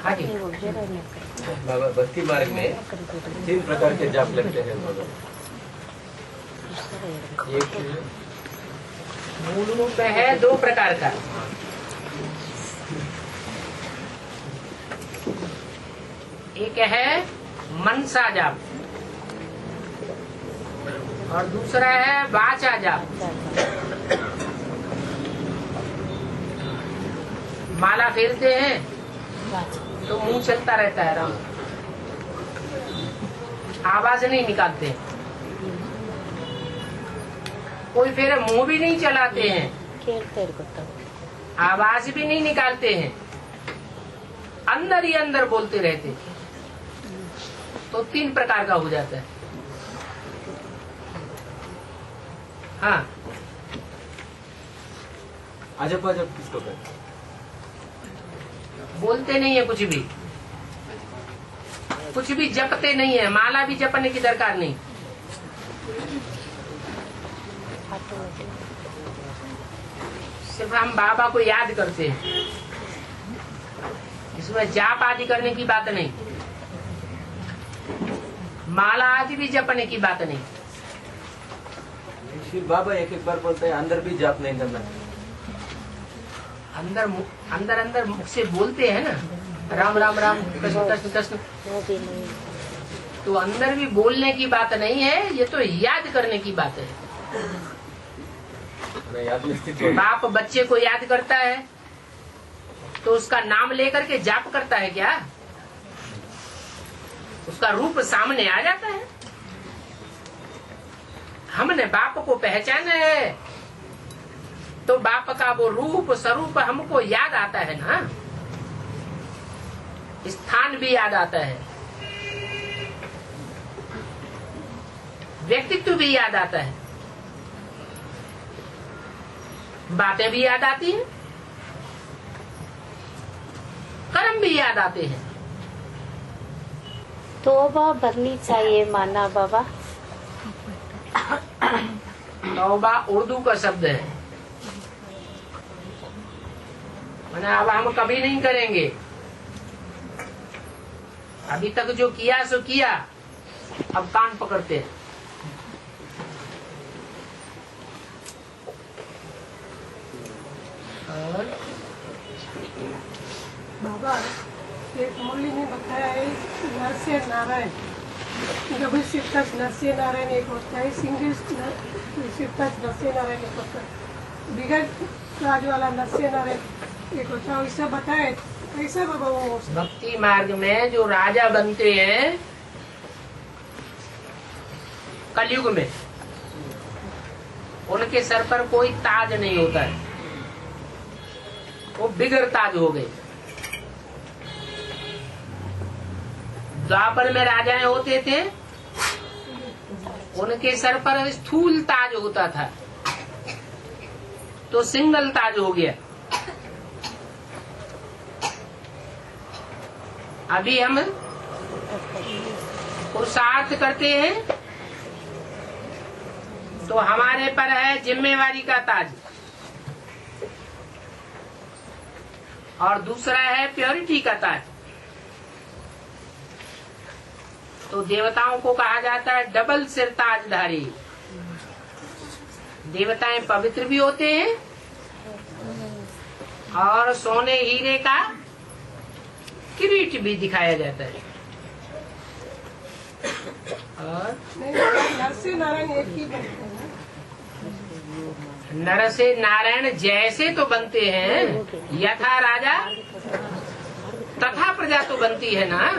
हाँ जी। बाबा भक्ति मार्ग में 3 प्रकार के जाप लगते हैं बाबा। एक मूल रूप है 2 प्रकार का। एक है मनसा जाप और दूसरा है वाचा जाप। माला फेरते हैं तो मुंह चलता रहता है, राम आवाज नहीं निकालते। कोई फिर मुंह भी नहीं चलाते हैं, आवाज भी नहीं निकालते हैं, अंदर ही अंदर बोलते रहते। तो 3 प्रकार का हो जाता है। हाँ, अजब अजब किसको कहते हैं? बोलते नहीं है कुछ भी जपते नहीं है, माला भी जपने की दरकार नहीं। सिर्फ हम बाबा को याद करते हैं, इसमें जाप आदि करने की बात नहीं, माला आदि भी जपने की बात नहीं। शिव बाबा एक बार बोलते हैं अंदर भी जाप नहीं करना। अंदर मुख से बोलते हैं ना, राम राम राम कृष्ण कृष्ण कृष्ण, तो अंदर भी बोलने की बात नहीं है, ये तो याद करने की बात है। याद में स्थित है। बाप बच्चे को याद करता है तो उसका नाम लेकर के जाप करता है क्या? उसका रूप सामने आ जाता है। हमने बाप को पहचाना है तो बाप का वो रूप स्वरूप हमको याद आता है ना, स्थान भी याद आता है, व्यक्तित्व भी याद आता है, बातें भी याद आती हैं, कर्म भी याद आते हैं। तौबा बननी चाहिए माना बाबा। तौबा उर्दू का शब्द है, मैंने अब हम कभी नहीं करेंगे। अभी तक जो किया सो किया, अब कान पकड़ते हैं। और बाबा एक मुरली ने बताया है नरसिंह नारायण, डबल शिफ्टच नरसिंह नारायण एक होता है, सिंगल शिफ्टच नरसिंह नारायण एक होता है, बिगड़ राज वाला नरसिंह नारायण एक होता है। वैसा बताए कैसा बाबा वो भक्ति मार्ग में जो राजा बनते हैं कलयुग में, उनके सर पर कोई ताज नहीं होता है, वो बिगड़ ताज हो गए। द्वापर में राजाएं होते थे, उनके सर पर स्थूल ताज होता था, तो सिंगल ताज हो गया। अभी हम पुरुषार्थ करते हैं तो हमारे पर है जिम्मेवारी का ताज, और दूसरा है प्योरिटी का ताज। तो देवताओं को कहा जाता है डबल सिर ताजधारी। देवताएं पवित्र भी होते हैं और सोने हीरे का किरीट भी दिखाया जाता है। और नरसिंह नारायण एक ही बनते हैं। नर से नारायण जैसे तो बनते हैं, यथा राजा तथा प्रजा तो बनती है ना।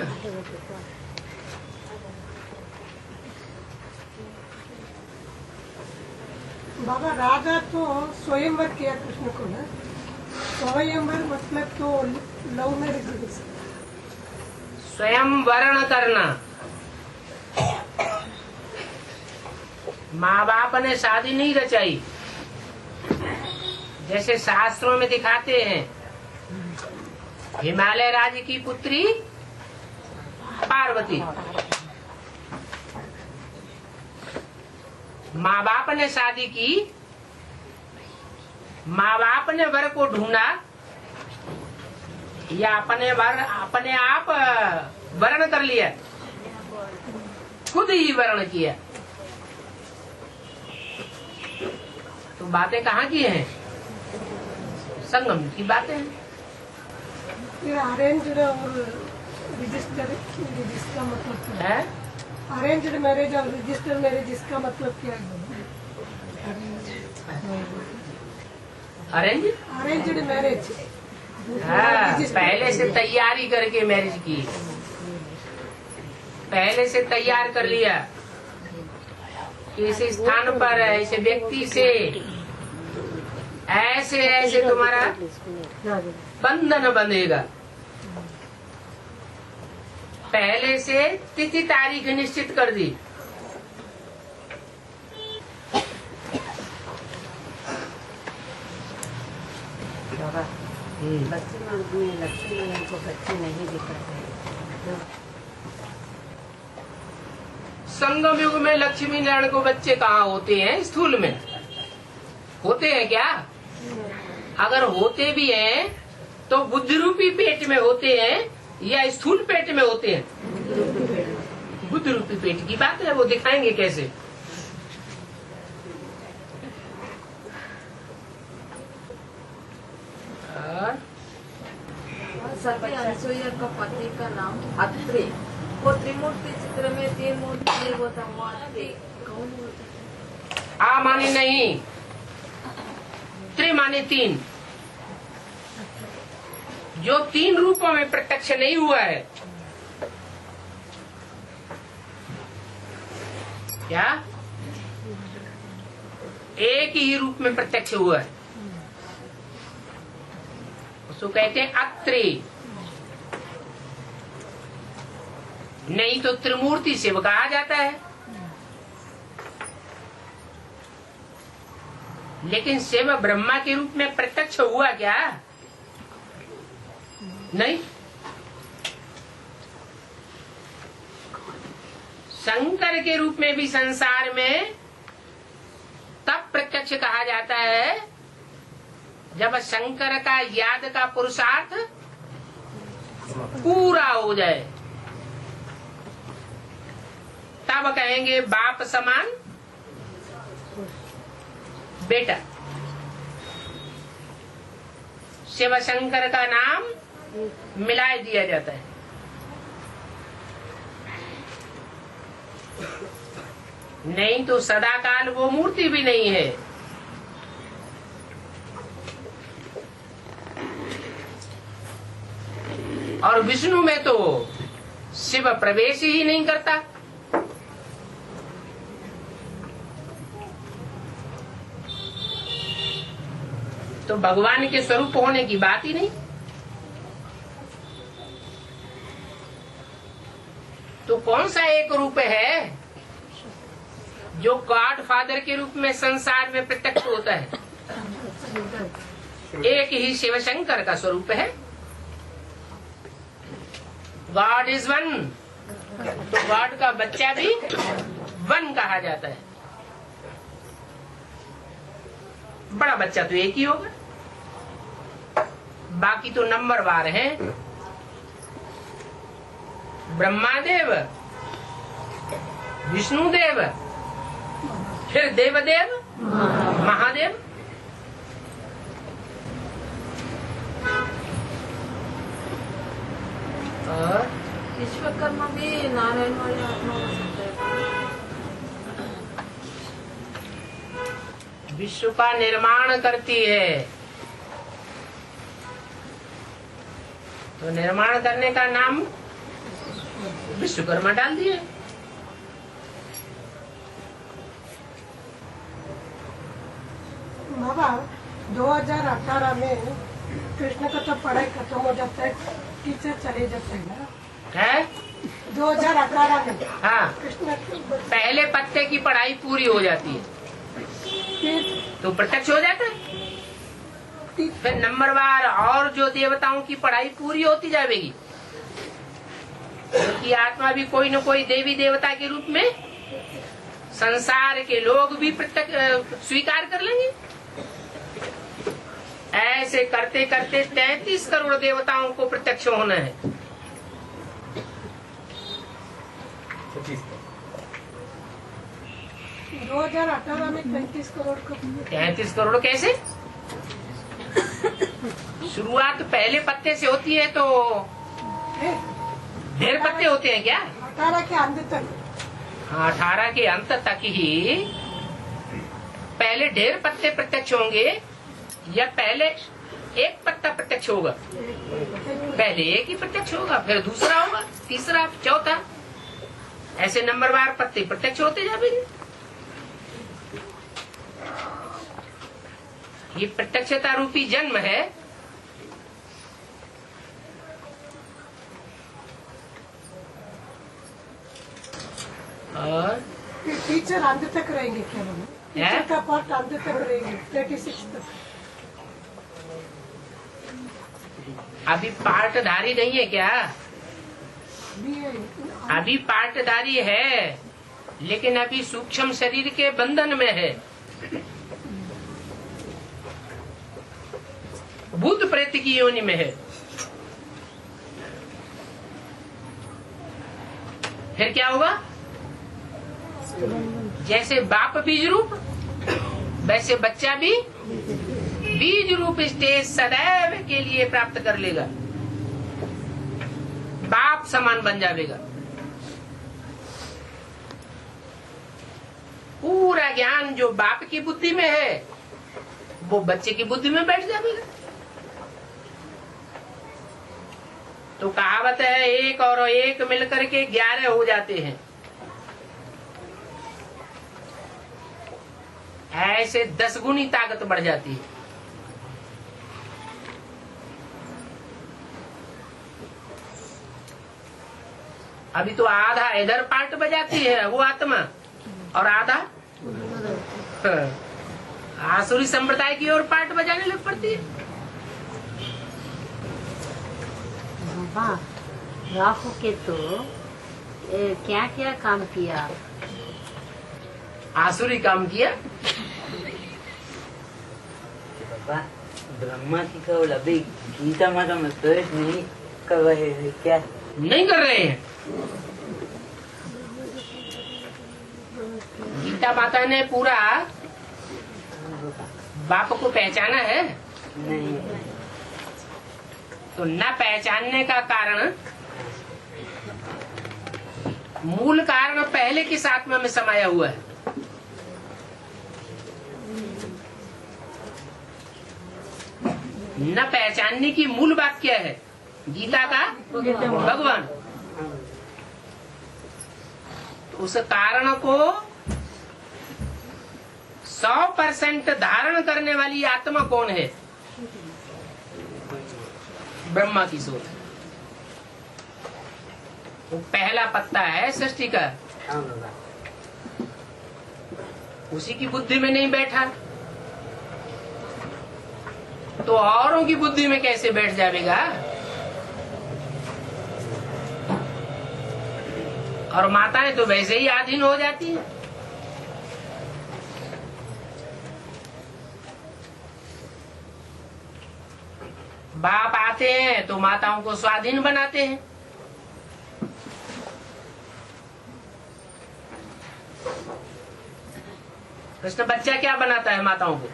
बाबा राजा तो स्वयंवर किया कृष्ण को ना, स्वयंवर मतलब तो लव मैरिज, स्वयं वर्ण करना। माँ बाप ने शादी नहीं रचाई, जैसे शास्त्रों में दिखाते हैं। हिमालय राज्य की पुत्री पार्वती, माँ बाप ने शादी की, माँ बाप ने वर को ढूंढा, या अपने आप वर्ण कर लिया, खुद ही वर्ण किया। तो बातें कहाँ की हैं? संगम की बातें हैं। फिर अरेंज्ड और रजिस्टर मैरिज का मतलब क्या है? अरेंज्ड मैरिज और रजिस्टर मैरिज इसका मतलब क्या है? अरेंज्ड मैरिज, हाँ, पहले से तैयारी करके मैरिज की, पहले से तैयार कर लिया कि इस स्थान पर ऐसे व्यक्ति से ऐसे ऐसे तुम्हारा बंधन बंधेगा। पहले से तिथि तारीख निश्चित कर दी। लक्ष्मी को बच्चे नहीं दिखाते। संगम युग में लक्ष्मी नारायण को बच्चे कहाँ होते हैं? स्थूल में होते हैं क्या? अगर होते भी हैं तो बुद्धि रूपी पेट में होते हैं या स्थूल पेट में होते हैं? बुद्धि रूपी पेट की बात है, वो दिखाएंगे कैसे। सती अनसुईया का पति का नाम अत्रि। वो त्रिमूर्ति चित्र में 3 मूर्ति होता, वो अत्रि कौन होता? आ माने नहीं, त्रि माने 3। जो 3 रूपों में प्रत्यक्ष नहीं हुआ है, क्या एक ही रूप में प्रत्यक्ष हुआ है, उसको कहते हैं अत्रि। नहीं तो त्रिमूर्ति शिव कहा जाता है। लेकिन शिव ब्रह्मा के रूप में प्रत्यक्ष हुआ क्या? नहीं। शंकर के रूप में भी संसार में तब प्रत्यक्ष कहा जाता है जब शंकर का याद का पुरुषार्थ पूरा हो जाए, तब कहेंगे बाप समान बेटा। शिव शंकर का नाम मिला दिया जाता है। नहीं तो सदाकाल वो मूर्ति भी नहीं है। और विष्णु में तो शिव प्रवेश ही नहीं करता। तो भगवान के स्वरूप होने की बात ही नहीं। तो कौन सा एक रूप है जो गॉड फादर के रूप में संसार में प्रत्यक्ष होता है? एक ही शिव शंकर का स्वरूप है। गॉड इज वन, तो गॉड का बच्चा भी वन कहा जाता है। बड़ा बच्चा तो एक ही होगा, बाकी तो नंबरवार हैं। ब्रह्मादेव, विष्णुदेव, फिर देवदेव, महादेव। और विश्वकर्मा भी नारायण वाली आत्मा हो सकता है। विश्व का निर्माण करती है, तो निर्माण करने का नाम विश्वकर्मा डाल दिए। बाबा 2018 में कृष्ण का तो पढ़ाई खत्म हो जाता है, टीचर चले जाते हैं ना। है 2018 में हाँ, कृष्ण पहले पत्ते की पढ़ाई पूरी हो जाती है फिर तो प्रत्यक्ष हो जाता है। फिर नंबरवार और जो देवताओं की पढ़ाई पूरी होती जाएगी, उनकी आत्मा भी कोई न कोई देवी देवता के रूप में संसार के लोग भी प्रत्यक्ष स्वीकार कर लेंगे। ऐसे करते करते 33 करोड़ देवताओं को प्रत्यक्ष होना है। 2018 में 35 करोड़ का 33 करोड़ कैसे? शुरुआत पहले पत्ते से होती है तो है। ढेर पत्ते होते हैं क्या? 18 के अंत तक। हाँ, 18 के अंत तक ही पहले ढेर पत्ते प्रत्यक्ष होंगे या पहले एक पत्ता प्रत्यक्ष होगा? पहले एक ही प्रत्यक्ष होगा, फिर दूसरा होगा, तीसरा, चौथा, ऐसे नंबरवार पत्ते प्रत्यक्ष होते जाएंगे। ये प्रत्यक्षता रूपी जन्म है। और टीचर अंत तक रहेंगे क्या? टीचर का पार्ट अंत तक रहेंगे 36 तक। अभी पार्टधारी नहीं है क्या? भी है। अभी पार्टधारी है, लेकिन अभी सूक्ष्म शरीर के बंधन में है। भूत प्रेत की योनि में है। फिर क्या होगा? जैसे बाप बीज रूप, वैसे बच्चा भी बीज रूप स्टेज सदैव के लिए प्राप्त कर लेगा। बाप समान बन जाएगा। पूरा ज्ञान जो बाप की बुद्धि में है वो बच्चे की बुद्धि में बैठ जाएगा। तो कहावत है, एक और एक मिलकर के 11 हो जाते हैं। ऐसे 10 गुनी ताकत बढ़ जाती है। अभी तो आधा इधर पार्ट बजाती है वो आत्मा, और आधा आसुरी संप्रदाय की ओर पार्ट बजाने लग पड़ती है। बाबा, राहु के तो क्या क्या काम किया? आसुरी काम किया। बाबा, ब्रह्मा की कौल अभी गीता माता में प्रवेश नहीं कर रहे हैं क्या? नहीं कर रहे हैं। गीता माता ने पूरा बाप को पहचाना है? नहीं। तो न पहचानने का कारण, मूल कारण पहले किस आत्मा में समाया हुआ है? न पहचानने की मूल बात क्या है? गीता का भगवान। तो उस कारण को 100% धारण करने वाली आत्मा कौन है? ब्रह्मा की सोच। वो पहला पत्ता है सृष्टि का, हाँ बाबा। उसी की बुद्धि में नहीं बैठा तो औरों की बुद्धि में कैसे बैठ जाएगा? और माताएं तो वैसे ही आधीन हो जाती हैं। बाप आते हैं तो माताओं को स्वाधीन बनाते हैं। कृष्ण बच्चा क्या बनाता है? माताओं को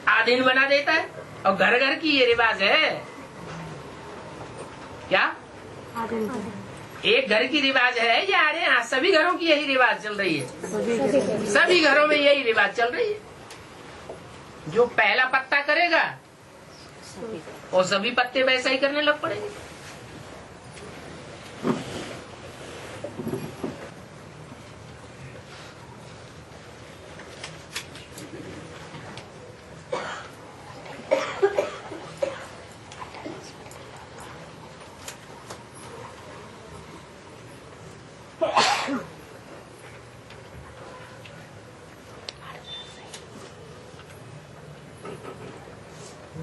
आधीन बना देता है। और घर घर की ये रिवाज है क्या? एक घर की रिवाज है या अरे हाँ सभी घरों की यही रिवाज चल रही है? सभी घरों में यही रिवाज चल रही है। जो पहला पत्ता करेगा और सभी पत्ते वैसा ही करने लग पड़ेंगे।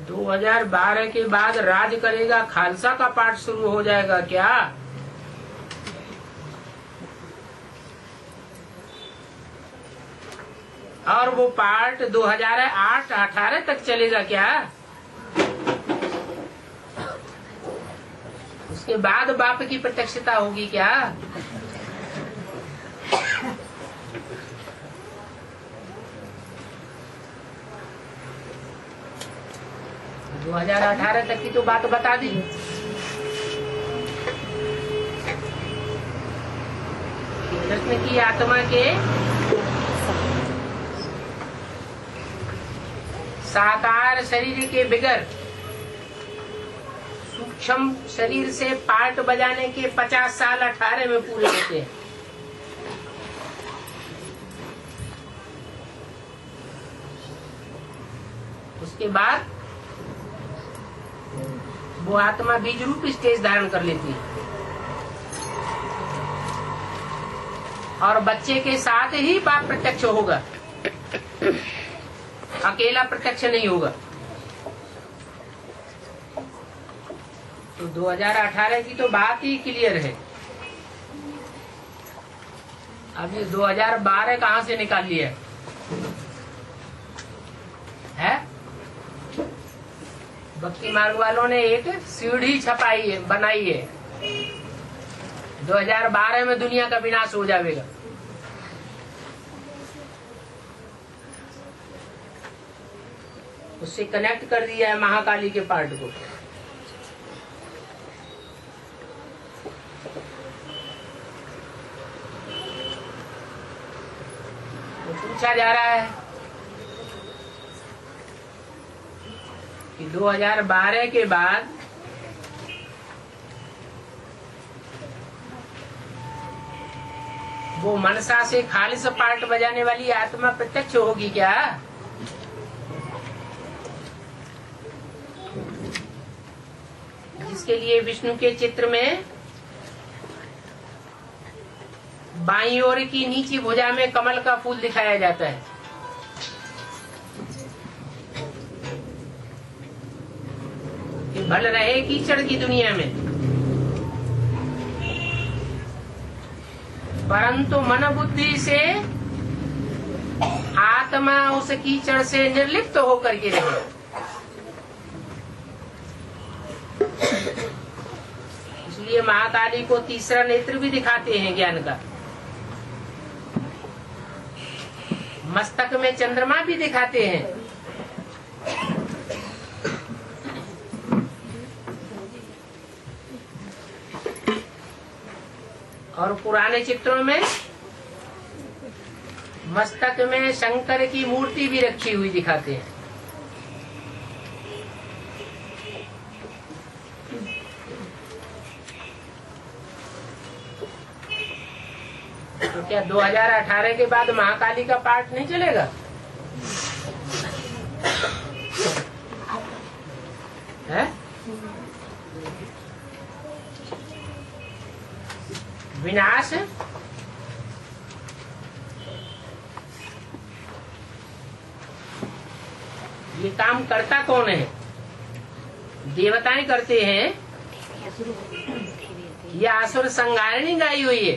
दो 2012 के बाद राज करेगा, खालसा का पाठ शुरू हो जाएगा क्या? और वो पार्ट 2008-18 तक चलेगा क्या? उसके बाद बाप की प्रत्यक्षता होगी क्या? 2018 तक की तो बात बता दी। कृष्ण की आत्मा के साकार शरीर के बिगर सूक्ष्म शरीर से पार्ट बजाने के 50 साल 18 में पूरे होते हैं। उसके बाद वो आत्मा बीज रूप स्टेज धारण कर लेती है और बच्चे के साथ ही बाप प्रत्यक्ष होगा, अकेला प्रत्यक्ष नहीं होगा। तो 2018 की तो बात ही क्लियर है। अब ये 2012 कहाँ से निकाल लिया है? भक्ति मार्ग वालों ने एक सीढ़ी छपाई है, बनाई है। 2012 में दुनिया का विनाश हो जाएगा। उससे कनेक्ट कर दिया है महाकाली के पार्ट को। तो पूछा जा रहा है कि 2012 के बाद वो मनसा से खालिस पार्ट बजाने वाली आत्मा प्रत्यक्ष होगी क्या? जिसके लिए विष्णु के चित्र में बाईं ओर की नीची भुजा में कमल का फूल दिखाया जाता है। कि भल रहे कीचड़ की दुनिया में, परंतु मन बुद्धि से आत्मा उस कीचड़ से निर्लिप्त होकर के रहे। इसलिए महाकाली को तीसरा नेत्र भी दिखाते हैं ज्ञान का। मस्तक में चंद्रमा भी दिखाते हैं। और पुराने चित्रों में मस्तक में शंकर की मूर्ति भी रखी हुई दिखाते हैं। तो क्या 2018 के बाद महाकाली का पाठ नहीं चलेगा? है? विनाश ये काम करता कौन है? देवताएं करते हैं या असुर संगारिणी गाई हुई है?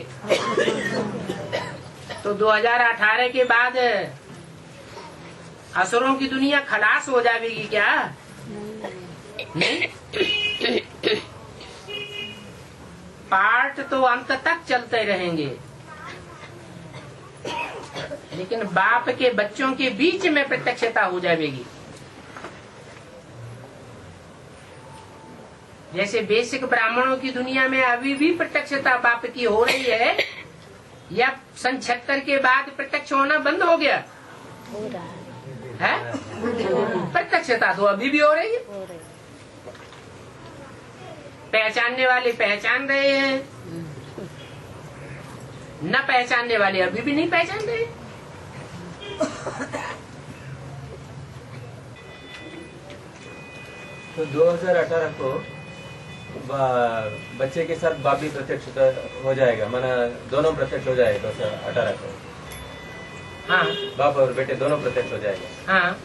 तो 2018 के बाद असुरों की दुनिया खलास हो जाएगी क्या? नहीं। पाठ तो अंत तक चलते रहेंगे, लेकिन बाप के बच्चों के बीच में प्रत्यक्षता हो जाएगी। जैसे बेसिक ब्राह्मणों की दुनिया में अभी भी प्रत्यक्षता बाप की हो रही है, या सन 76 के बाद प्रत्यक्ष होना बंद हो गया है? प्रत्यक्षता तो अभी भी हो रही है। पहचानने वाले पहचान रहे हैं, न पहचानने वाले अभी भी नहीं पहचान रहे। तो 2018 को बच्चे के साथ बाप भी प्रत्यक्ष हो जाएगा, माना दोनों प्रत्यक्ष हो जाएगा 2018 को। हाँ, बाप और बेटे दोनों प्रत्यक्ष हो जाएगा। हाँ,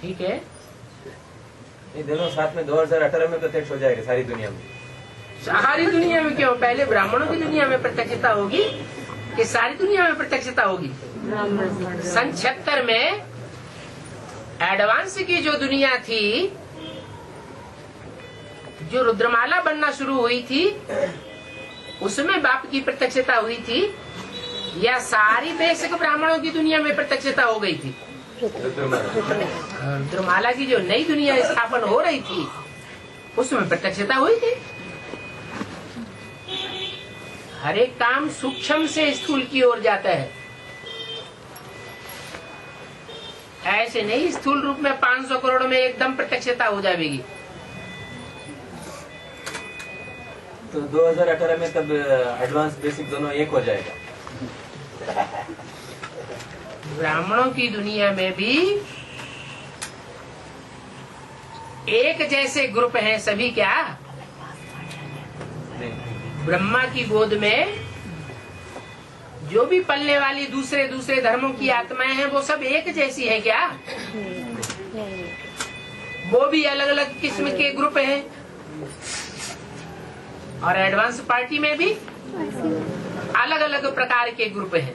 ठीक है। ये दोनों साथ में 2018 में प्रत्यक्ष हो जाएगा सारी दुनिया में। सारी दुनिया में क्यों? पहले ब्राह्मणों की दुनिया में प्रत्यक्षता होगी कि सारी दुनिया में प्रत्यक्षता होगी? सन 76 में एडवांस की जो दुनिया थी, जो रुद्रमाला बनना शुरू हुई थी, उसमें बाप की प्रत्यक्षता हुई थी, या सारी बेसिक ब्राह्मणों की दुनिया में प्रत्यक्षता हो गई थी? रुद्रमाला की जो नई दुनिया स्थापन हो रही थी, उसमें प्रत्यक्षता हुई थी। हर एक काम सूक्ष्म से स्थूल की ओर जाता है, ऐसे नहीं स्थूल रूप में 500 करोड़ में एकदम प्रत्यक्षता हो जाएगी। तो 2018 में तब एडवांस बेसिक दोनों एक हो जाएगा। ब्राह्मणों की दुनिया में भी एक जैसे ग्रुप हैं सभी। क्या ब्रह्मा की गोद में जो भी पलने वाली दूसरे दूसरे धर्मों की आत्माएं हैं, वो सब एक जैसी है क्या? वो भी अलग अलग किस्म के ग्रुप हैं। और एडवांस पार्टी में भी अलग अलग प्रकार के ग्रुप हैं।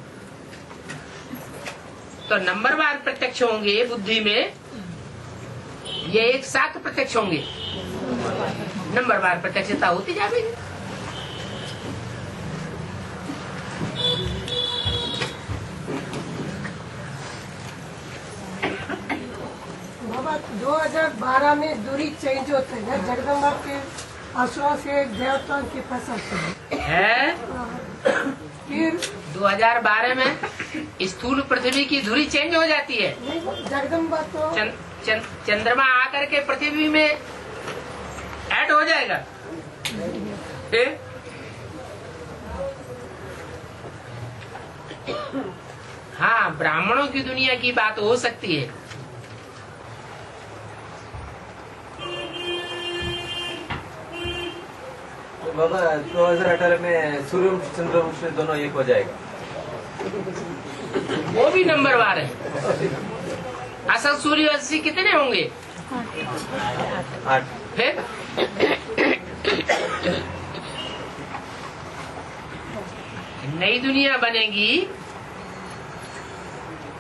तो नंबरवार प्रत्यक्ष होंगे बुद्धि में, ये एक साथ प्रत्यक्ष होंगे, नंबरवार प्रत्यक्षता होती जाएगी। बाबा 2012 में दूरी चेंज होते हैं, जगदम्बा के आश्रम से देवताओं के पास आते है। फिर 2012 में स्थूल पृथ्वी की धुरी चेंज हो जाती है। जगदम्बा तो चंद्रमा आकर के पृथ्वी में ऐड हो जाएगा। फिर हाँ, ब्राह्मणों की दुनिया की बात हो सकती है। तो बाबा 2018 में सूर्य चंद्रवंश दोनों एक हो जाएगा। वो भी नंबरवार है। असल सूर्यवंशी कितने होंगे? 8। फिर नई दुनिया बनेगी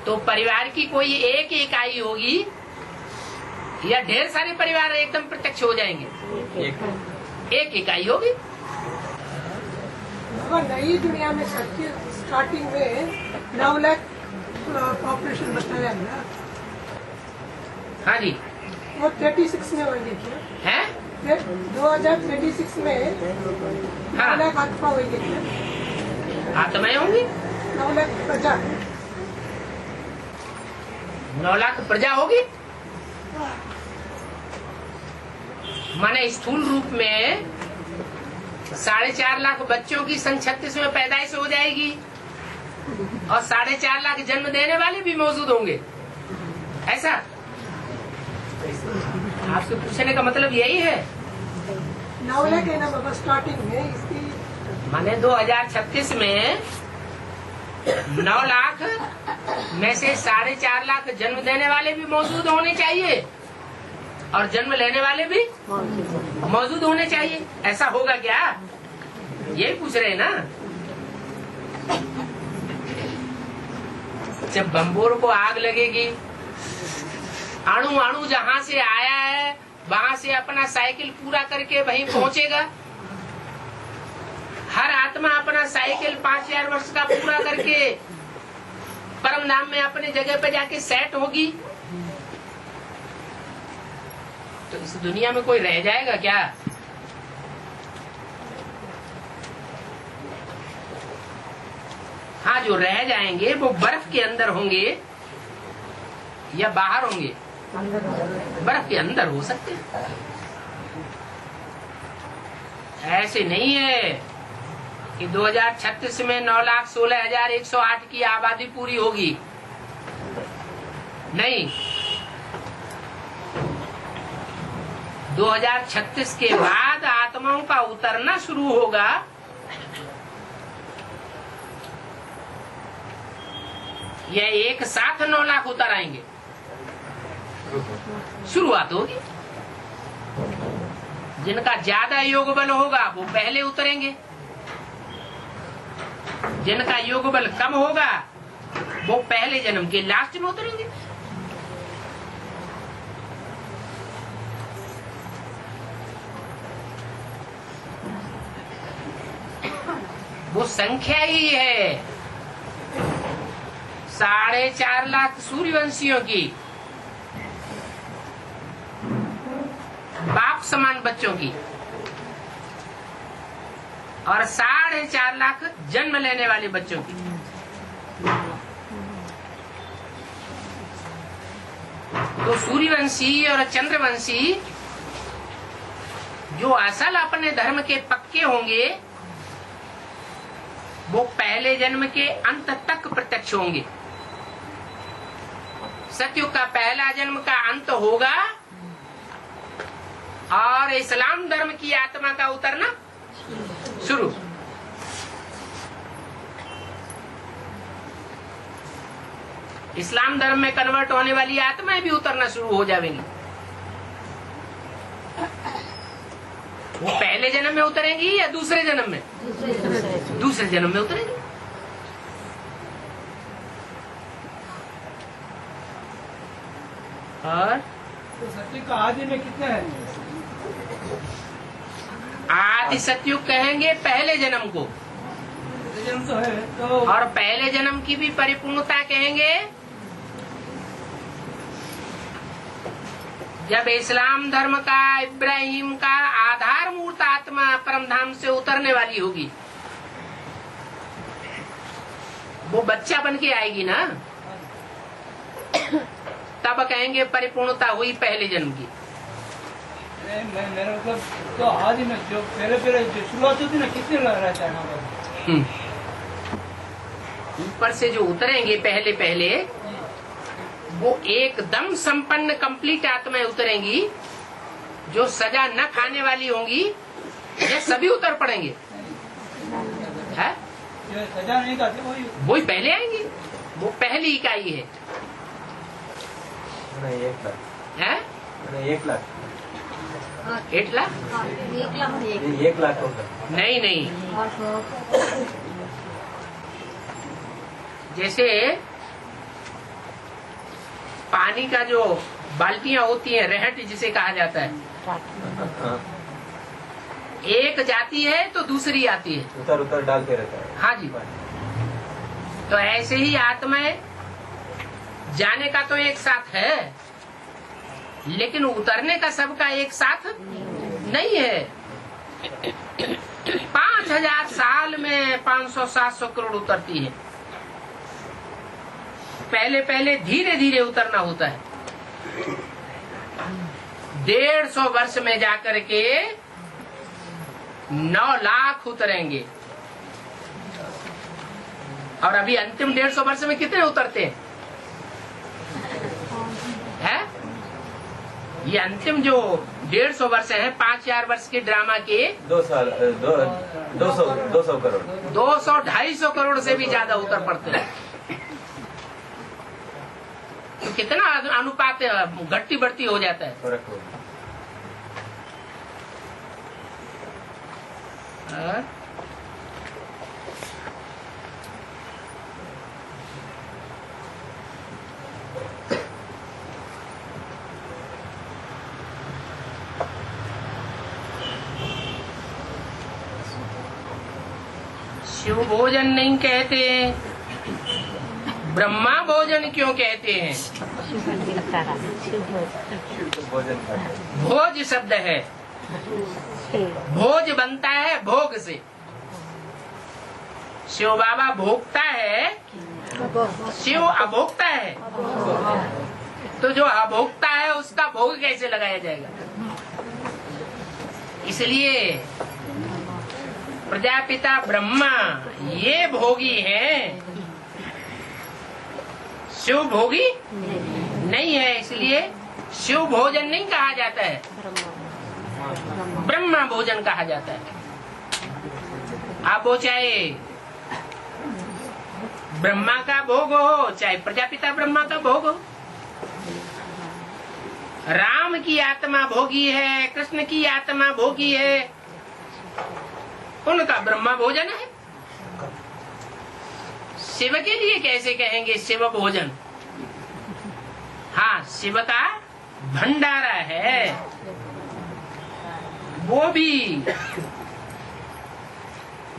तो परिवार की कोई एक इकाई होगी या ढेर सारे परिवार एकदम प्रत्यक्ष हो जाएंगे? एक इकाई होगी। नई दुनिया में सबके स्टार्टिंग में 9 लाख पॉपुलेशन बताया ना। हाँ जी। वो 36 में होंगे क्या? है 2036 में 9 लाख आत्मा होंगे क्या? आत्माएं होंगी। 9 लाख प्रजा। 9 लाख प्रजा होगी। माने स्थूल रूप में 4.5 लाख बच्चों की सन 36 में पैदाइश हो जाएगी और 4.5 लाख जन्म देने वाले भी मौजूद होंगे। ऐसा आपसे पूछने का मतलब यही है। 9 लाख है ना बाबा स्टार्टिंग में इसकी। माने 2036 में 9 लाख में से 4.5 लाख जन्म देने वाले भी मौजूद होने चाहिए और जन्म लेने वाले भी मौजूद होने चाहिए। ऐसा होगा क्या? यही पूछ रहे हैं ना। जब बम्बोर को आग लगेगी, अणु जहाँ से आया है वहां से अपना साइकिल पूरा करके वहीं पहुंचेगा। हर आत्मा अपना साइकिल 5000 वर्ष का पूरा करके परम धाम में अपने जगह पे जाके सेट होगी। तो इस दुनिया में कोई रह जाएगा क्या? हाँ, जो रह जाएंगे वो बर्फ के अंदर होंगे या बाहर होंगे? बर्फ के अंदर हो सकते हैं। ऐसे नहीं है कि 2036 में 9,16,108 की आबादी पूरी होगी। नहीं, 2036 के बाद आत्माओं का उतरना शुरू होगा। यह एक साथ 9 लाख उतर आएंगे। शुरुआत होगी। जिनका ज्यादा योग बल होगा वो पहले उतरेंगे, जिनका योग बल कम होगा वो पहले जन्म के लास्ट में उतरेंगे। वो संख्या ही है 4.5 लाख सूर्यवंशियों की, बाप समान बच्चों की, और 4.5 लाख जन्म लेने वाले बच्चों की। तो सूर्यवंशी और चंद्रवंशी जो असल अपने धर्म के पक्के होंगे वो पहले जन्म के अंत तक प्रत्यक्ष होंगे। सतयुग का पहला जन्म का अंत होगा और इस्लाम धर्म की आत्मा का उतरना शुरू। इस्लाम धर्म में कन्वर्ट होने वाली आत्माएं भी उतरना शुरू हो जाएंगी। वो पहले जन्म में उतरेंगी या दूसरे जन्म में? दूसरे जन्म में उतरेंगी। और तो सतयुग का आदि में कितने हैं? आदि सतयुग कहेंगे पहले जन्म को, जन्म तो है तो और पहले जन्म की भी परिपूर्णता कहेंगे जब इस्लाम धर्म का, इब्राहिम का आधार मूर्त आत्मा परम धाम से उतरने वाली होगी। वो बच्चा बन के आएगी ना, तब कहेंगे परिपूर्णता हुई पहले जन्म की। मेरा मतलब तो आदि में जो पहले जो शुरुआत होती ना, कितने रहता है वहाँ ऊपर से जो उतरेंगे पहले पहले वो एकदम संपन्न कंप्लीट आत्माएं उतरेंगी, जो सजा न खाने वाली होंगी। ये सभी उतर पड़ेंगे, है? जो सजा नहीं खाते वही पहले आएंगे। वो पहली इकाई है, 1 लाख है? 1 लाख 8 लाख? 1 लाख होगा। नहीं नहीं, जैसे पानी का जो बाल्टियां होती हैं, रहट जिसे कहा जाता है, एक जाती है तो दूसरी आती है, उतर उतर डालते रहता है। हाँ जी। तो ऐसे ही आत्माएं जाने का तो एक साथ है, लेकिन उतरने का सबका एक साथ नहीं है। 5000 साल में 500-700 करोड़ उतरती है। पहले पहले धीरे धीरे उतरना होता है। 150 वर्ष में जाकर के 9 लाख उतरेंगे। और अभी अंतिम 150 वर्ष में कितने उतरते हैं? है? ये अंतिम जो 150 वर्ष है, 5000 वर्ष के ड्रामा के 200 करोड़ 200-250 करोड़ से भी ज्यादा उतर पड़ते हैं। तो कितना अनुपात घटती बढ़ती हो जाता है। फर्क होगा। शिव भोजन नहीं कहते, ब्रह्मा भोजन क्यों कहते हैं? भोज शब्द है, भोज बनता है भोग से। शिव बाबा भोगता है, शिव अभोक्ता है। तो जो अभोक्ता है उसका भोग कैसे लगाया जाएगा? इसलिए प्रजापिता ब्रह्मा ये भोगी हैं, शिव भोगी नहीं है। इसलिए शिव भोजन नहीं कहा जाता है, ब्रह्मा भोजन कहा जाता है। आप वो चाहे ब्रह्मा का भोग हो, चाहे प्रजापिता ब्रह्मा का भोग हो, राम की आत्मा भोगी है, कृष्ण की आत्मा भोगी है, उनका ब्रह्मा भोजन है। शिव के लिए कैसे कहेंगे शिव भोजन? हाँ, शिव का भंडारा है, वो भी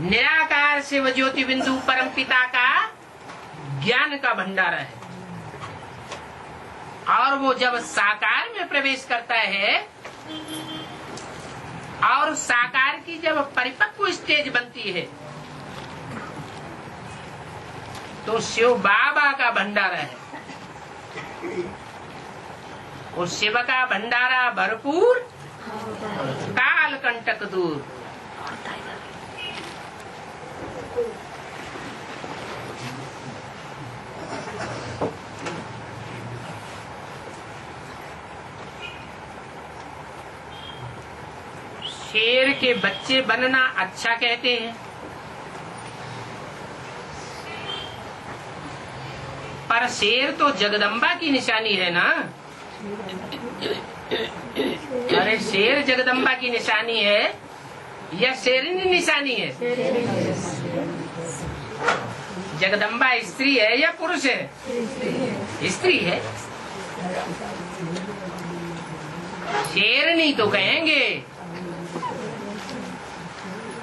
निराकार शिव ज्योति बिंदु परम पिता का ज्ञान का भंडारा है। और वो जब साकार में प्रवेश करता है और साकार की जब परिपक्व स्टेज बनती है तो शिव बाबा का भंडारा है। उस शिव का भंडारा भरपूर, काल कंटक दूर। शेर के बच्चे बनना अच्छा कहते हैं, पर शेर तो जगदम्बा की निशानी है ना। अरे शेर जगदम्बा की निशानी है या शेरनी निशानी है? जगदम्बा स्त्री है या पुरुष है? स्त्री है। शेरनी तो कहेंगे,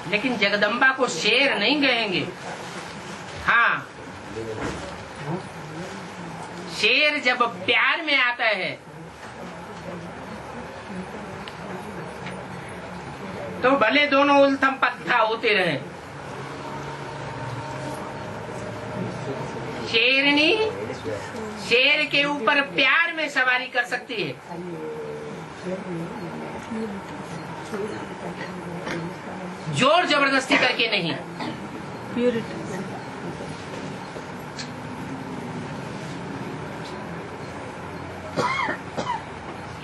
लेकिन जगदम्बा को शेर नहीं कहेंगे। हाँ, शेर जब प्यार में आता है तो भले दोनों उल्थम पत्था होते रहे, शेरनी शेर के ऊपर प्यार में सवारी कर सकती है। जोर जबरदस्ती करके नहीं।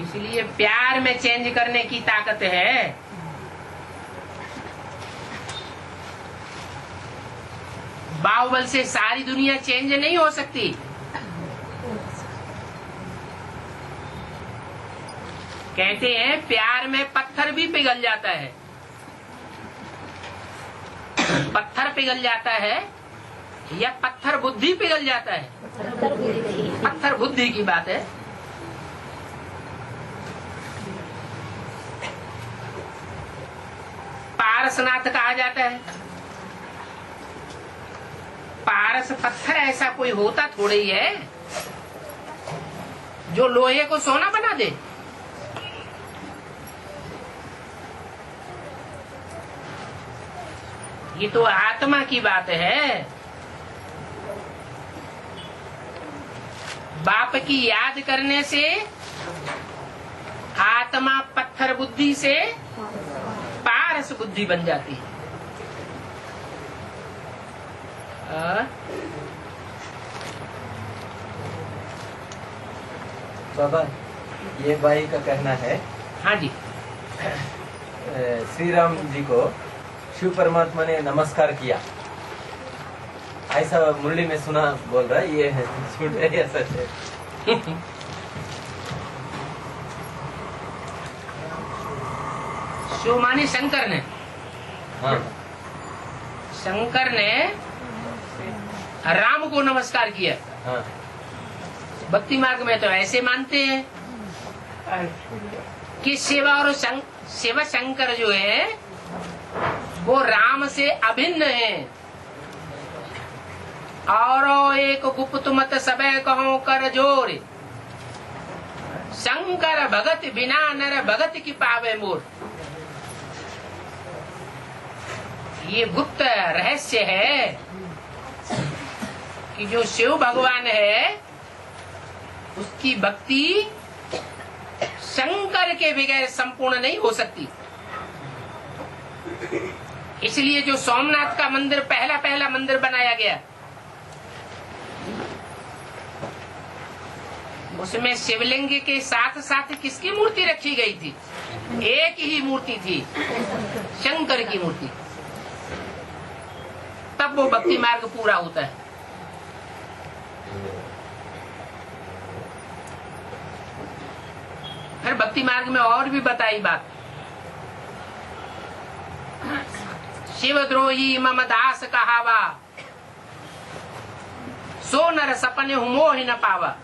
इसलिए प्यार में चेंज करने की ताकत है। बाहुबल से सारी दुनिया चेंज नहीं हो सकती। कहते हैं प्यार में पत्थर भी पिघल जाता है। पत्थर पिघल जाता है या पत्थर बुद्धि पिघल जाता है? पत्थर बुद्धि की बात है। पारसनाथ कहा जाता है। पारस पत्थर ऐसा कोई होता थोड़े ही है जो लोहे को सोना बना दे। ये तो आत्मा की बात है। बाप की याद करने से आत्मा पत्थर बुद्धि से पारस बुद्धि बन जाती है। बाबा, ये भाई का कहना है, हाँ जी, श्री राम जी को शिव परमात्मा ने नमस्कार किया, ऐसा मुरली में सुना बोल रहा है। ये है झूठ है या सच है? शिव माने शंकर ने। हाँ, शंकर ने राम को नमस्कार किया। हाँ, भक्ति मार्ग में तो ऐसे मानते हैं कि शिव शंकर जो है वो राम से अभिन्न है। और एक गुप्त मत सबे कहो कर जोर, शंकर भगत बिना नर भगत की पावे मोर। ये गुप्त रहस्य है कि जो शिव भगवान है उसकी भक्ति शंकर के बगैर संपूर्ण नहीं हो सकती। इसलिए जो सोमनाथ का मंदिर पहला मंदिर बनाया गया, उसमें शिवलिंग के साथ साथ किसकी मूर्ति रखी गई थी? एक ही मूर्ति थी, शंकर की मूर्ति। तब वो भक्ति मार्ग पूरा होता है। फिर भक्ति मार्ग में और भी बताई बात। शिवद्रोही मम दास कहावा, सो नर सपने मोह न पावा।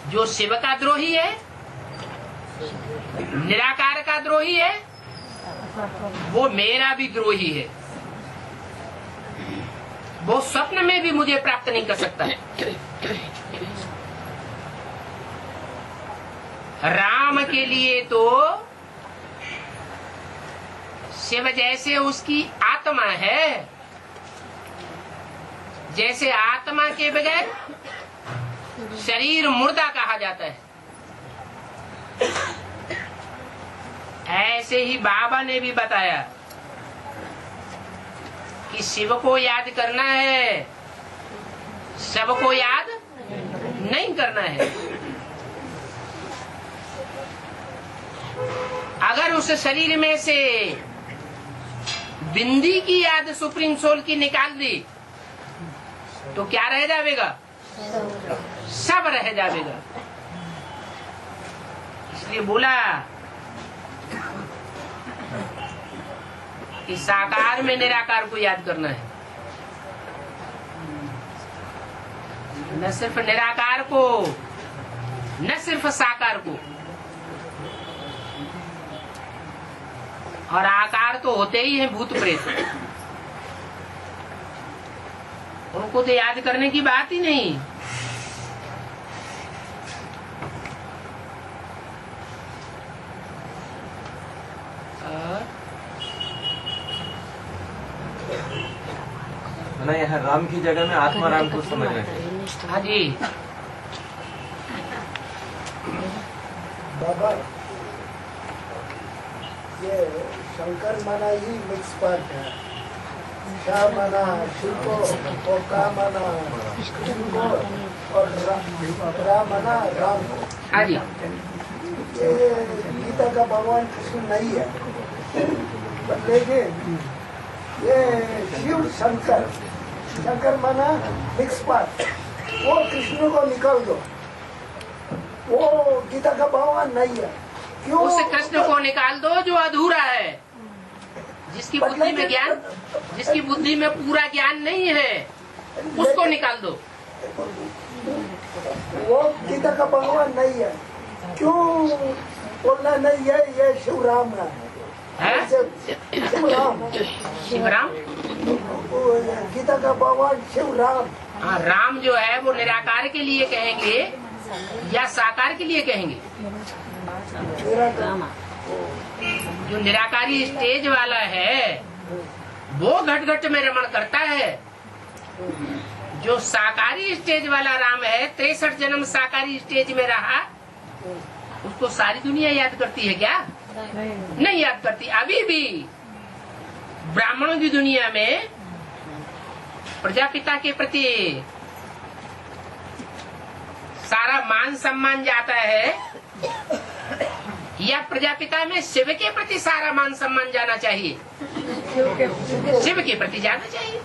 जो शिव का द्रोही है, निराकार का द्रोही है, वो मेरा भी द्रोही है। वो स्वप्न में भी मुझे प्राप्त नहीं कर सकता है। राम के लिए तो शिव जैसे उसकी आत्मा है, जैसे आत्मा के बगैर शरीर मुर्दा कहा जाता है, ऐसे ही बाबा ने भी बताया कि शिव को याद करना है, शव को याद नहीं करना है। अगर उस शरीर में से बिंदी की याद सुप्रीम सोल की निकाल दी तो क्या रह जाएगा? सब रह जाएगा। इसलिए बोला कि साकार में निराकार को याद करना है, न सिर्फ निराकार को, न सिर्फ साकार को। और आकार तो होते ही हैं भूत प्रेत, उनको तो याद करने की बात ही नहीं। ना यहाँ राम की जगह में आत्मा राम को समझना चाहिए। हाँ जी बाबा, ये शंकर माना ही मिक्स पार्ट है। शाह माना शिव को, और का माना कृष्ण को, और रा माना राम को। हाँ जी। ये गीता का भगवान कृष्ण नहीं है, लेकिन ये शिव शंकर, शंकर माना मिक्स पार्ट, वो कृष्ण को निकाल दो, वो गीता का भगवान नहीं है। क्यों? उस कृष्ण को निकाल दो जो अधूरा है, जिसकी बुद्धि में ज्ञान, जिसकी बुद्धि में पूरा ज्ञान नहीं है, उसको निकाल दो। वो गीता का भगवान नहीं है। क्यों बोलना नहीं है? ये शिवराम है, शिवराम, शिवराम, गीता का भगवान शिवराम। हाँ, राम जो है वो निराकार के लिए कहेंगे या साकार के लिए कहेंगे? जो निराकारी स्टेज वाला है वो घट घट में रमण करता है। जो साकारी स्टेज वाला राम है, 63 जन्म साकारी स्टेज में रहा, उसको सारी दुनिया याद करती है क्या? नहीं याद करती। अभी भी ब्राह्मणों की दुनिया में प्रजापिता के प्रति सारा मान सम्मान जाता है, या प्रजापिता में शिव के प्रति सारा मान सम्मान जाना चाहिए? शिव के प्रति जाना चाहिए।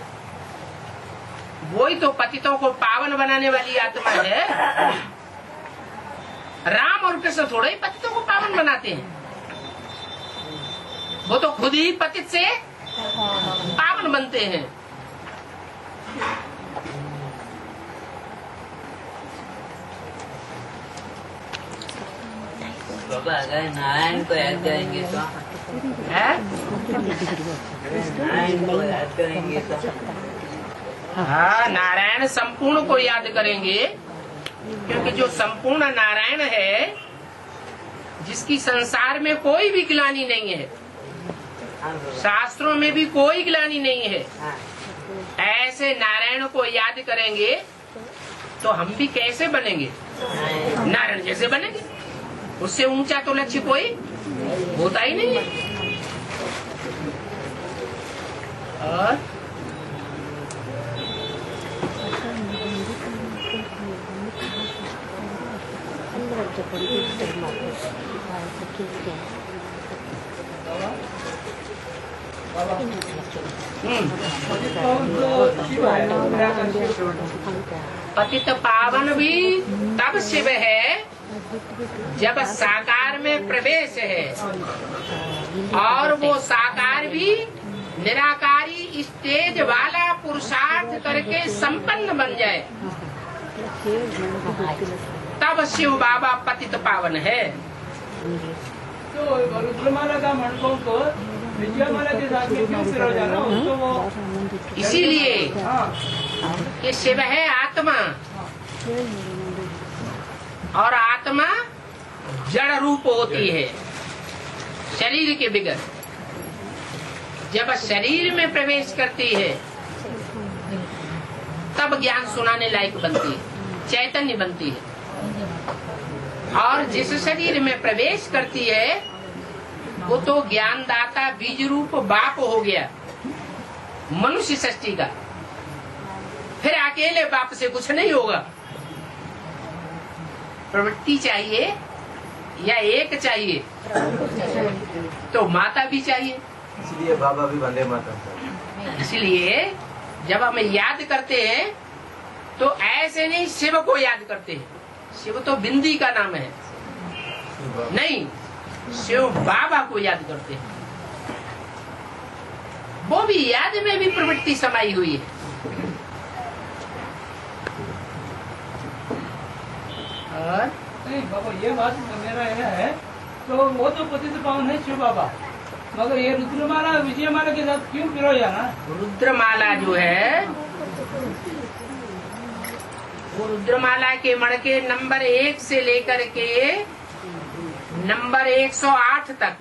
वही तो पतितों को पावन बनाने वाली आत्मा है। राम और कृष्ण थोड़ा ही पतितों को पावन बनाते हैं, वो तो खुद ही पतित से पावन बनते हैं। बाबा अगर नारायण को याद करेंगे तो, नारायण को याद करेंगे तो, हाँ, नारायण संपूर्ण को याद करेंगे, क्योंकि जो संपूर्ण नारायण है, जिसकी संसार में कोई भी ग्लानि नहीं है, शास्त्रों में भी कोई ग्लानि नहीं है, ऐसे नारायण को याद करेंगे तो हम भी कैसे बनेंगे? नारायण जैसे बनेंगे। उससे ऊंचा तो लक्ष्य कोई होता ही नहीं है। और पतित पावन भी तब शिव है जब साकार में प्रवेश है और वो साकार भी निराकारी स्टेज वाला पुरुषार्थ करके संपन्न बन जाए, तब शिव बाबा पतित पावन है। तो रुद्रमाला का मंडपों को विजयमाला के साथ में क्यों फिर हो जाना उसको वो इसीलिए कि शिव है आत्मा और आत्मा जड़ रूप होती है शरीर के बिगड़। जब शरीर में प्रवेश करती है तब ज्ञान सुनाने लायक बनती है, चैतन्य बनती है। और जिस शरीर में प्रवेश करती है वो तो ज्ञानदाता बीज रूप बाप हो गया मनुष्य सृष्टि का। फिर अकेले बाप से कुछ नहीं होगा, प्रवृत्ति चाहिए या एक चाहिए, तो माता भी चाहिए। इसलिए बाबा भी वंदे मातरम। इसलिए जब हम याद करते हैं तो ऐसे नहीं शिव को याद करते हैं, शिव तो बिंदी का नाम है, नहीं, शिव बाबा को याद करते हैं। वो भी याद में भी प्रवृत्ति समाई हुई है। और नहीं बाबा ये बात मेरा यह है, तो वो तो पतित पावन है शिव बाबा, मगर ये रुद्रमाला विजयमाला के साथ क्यों फिर हो जाना? रुद्रमाला जो है वो रुद्रमाला के मणके नंबर 1 से लेकर के नंबर 108 तक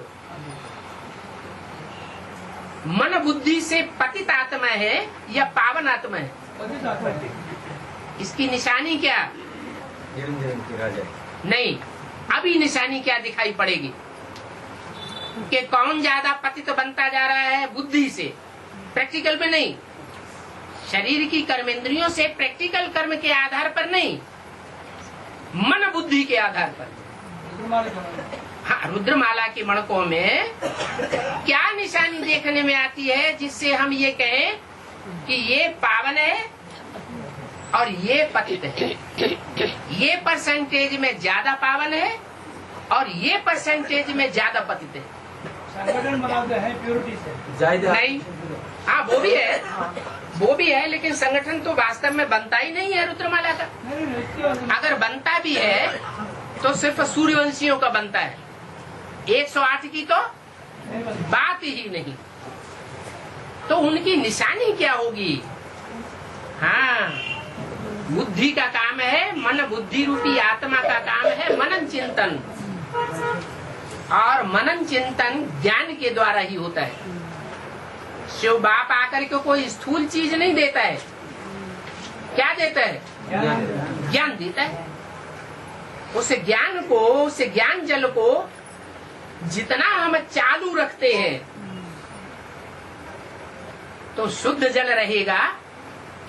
मन बुद्धि से पतित आत्मा है या पावन आत्मा है? पतित आत्मा है। इसकी निशानी क्या? नहीं, अभी निशानी क्या दिखाई पड़ेगी कि कौन ज्यादा पतित बनता जा रहा है? बुद्धि से, प्रैक्टिकल पे नहीं, शरीर की कर्मेंद्रियों से प्रैक्टिकल कर्म के आधार पर नहीं, मन बुद्धि के आधार पर। हाँ, रुद्रमाला के मणकों में क्या निशानी देखने में आती है जिससे हम ये कहें कि ये पावन है और ये पतित है? ये परसेंटेज में ज्यादा पावन है और ये परसेंटेज में ज्यादा पतित है। संगठन बनाते हैं प्योरिटी से नहीं, हाँ वो भी है, लेकिन संगठन तो वास्तव में बनता ही नहीं है रुद्रमाला का। अगर बनता भी है तो सिर्फ सूर्यवंशियों का बनता है, 108 की तो बात ही नहीं। तो उनकी निशानी क्या होगी? हाँ, बुद्धि का काम है, मन बुद्धि रूपी आत्मा का काम है मनन चिंतन, और मनन चिंतन ज्ञान के द्वारा ही होता है। शिव बाप आकर के कोई स्थूल चीज नहीं देता है, क्या देता है? ज्ञान देता है। उस ज्ञान को, उस ज्ञान जल को जितना हम चालू रखते हैं तो शुद्ध जल रहेगा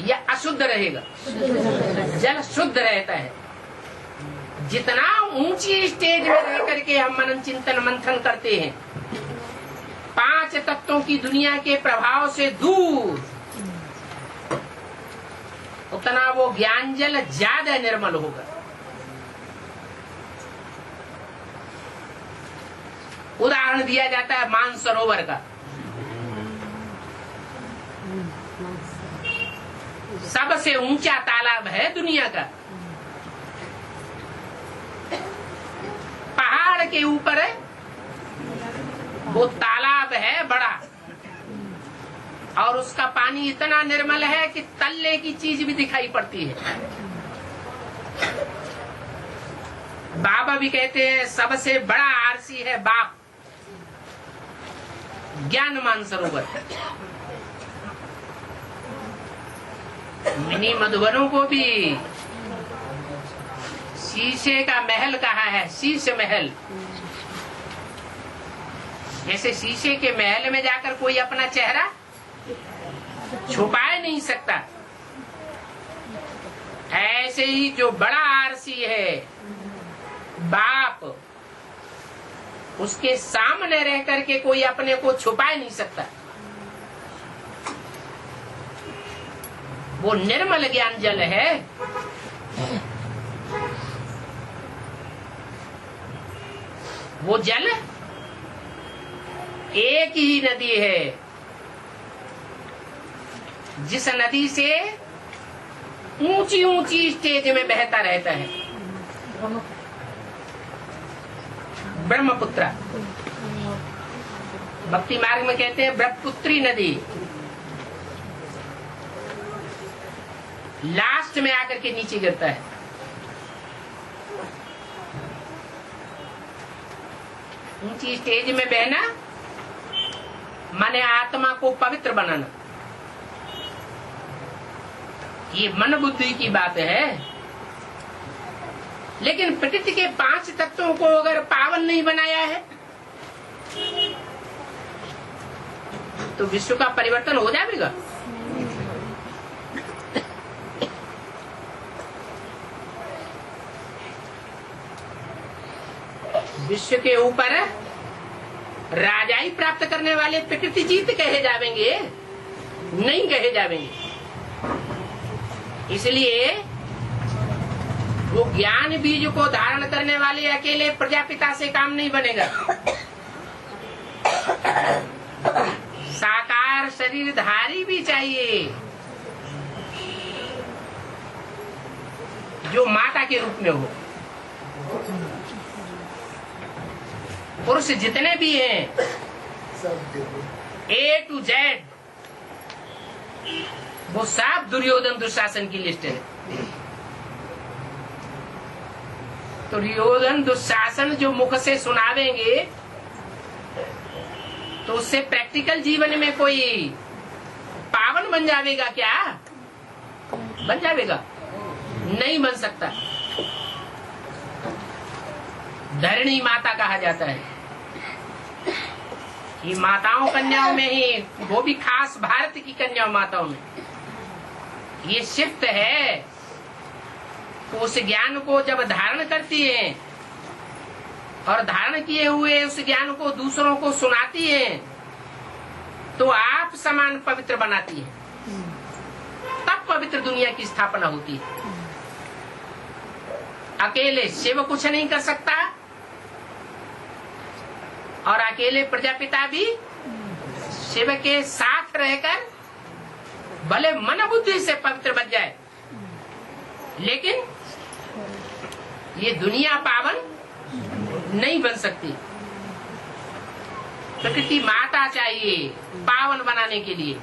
या अशुद्ध रहेगा? जल शुद्ध रहता है। जितना ऊंची स्टेज में रह करके हम मनन चिंतन मंथन करते हैं, 5 तत्वों की दुनिया के प्रभाव से दूर, उतना वो ज्ञान जल ज्यादा निर्मल होगा। उदाहरण दिया जाता है मानसरोवर का। सबसे ऊंचा तालाब है दुनिया का, पहाड़ के ऊपर है वो तालाब है बड़ा, और उसका पानी इतना निर्मल है कि तल्ले की चीज भी दिखाई पड़ती है। बाबा भी कहते हैं सबसे बड़ा आरसी है बाप, ज्ञान मानसरोवर। मिनी मधुबनों को भी शीशे का महल कहा है, शीश महल। जैसे शीशे के महल में जाकर कोई अपना चेहरा छुपा नहीं सकता, ऐसे ही जो बड़ा आरसी है बाप, उसके सामने रह करके कोई अपने को छुपा नहीं सकता। वो निर्मल ज्ञान जल है। वो जल एक ही नदी है जिस नदी से ऊंची ऊंची स्टेज में बहता रहता है, ब्रह्मपुत्र। भक्ति मार्ग में कहते हैं ब्रह्मपुत्री नदी। लास्ट में आकर के नीचे गिरता है। ऊंची स्टेज में बहना माने आत्मा को पवित्र बनाना। ये मन बुद्धि की बात है। लेकिन प्रकृति के 5 तत्वों को अगर पावन नहीं बनाया है तो विश्व का परिवर्तन हो जाएगा। विश्व के ऊपर राजाई प्राप्त करने वाले प्रकृति जीत कहे जावेंगे, नहीं कहे जावेंगे। इसलिए वो ज्ञान बीज को धारण करने वाले अकेले प्रजापिता से काम नहीं बनेगा। साकार शरीरधारी भी चाहिए जो माता के रूप में हो। पुरुष जितने भी हैं A to Z वो सब दुर्योधन दुशासन की लिस्ट है। तो दुर्योधन दुशासन जो मुख से सुनावेंगे तो उससे प्रैक्टिकल जीवन में कोई पावन बन जाएगा क्या? बन जाएगा? नहीं बन सकता। धरणी माता कहा जाता है। ये माताओं कन्याओं में ही, वो भी खास भारत की कन्या माताओं में ये शिफ्ट है। तो उस ज्ञान को जब धारण करती है और धारण किए हुए उस ज्ञान को दूसरों को सुनाती है तो आप समान पवित्र बनाती है। तब पवित्र दुनिया की स्थापना होती है। अकेले शिव कुछ नहीं कर सकता और अकेले प्रजापिता भी शिव के साथ रहकर भले मन बुद्धि से पवित्र बन जाए, लेकिन ये दुनिया पावन नहीं बन सकती। प्रकृति माता चाहिए पावन बनाने के लिए।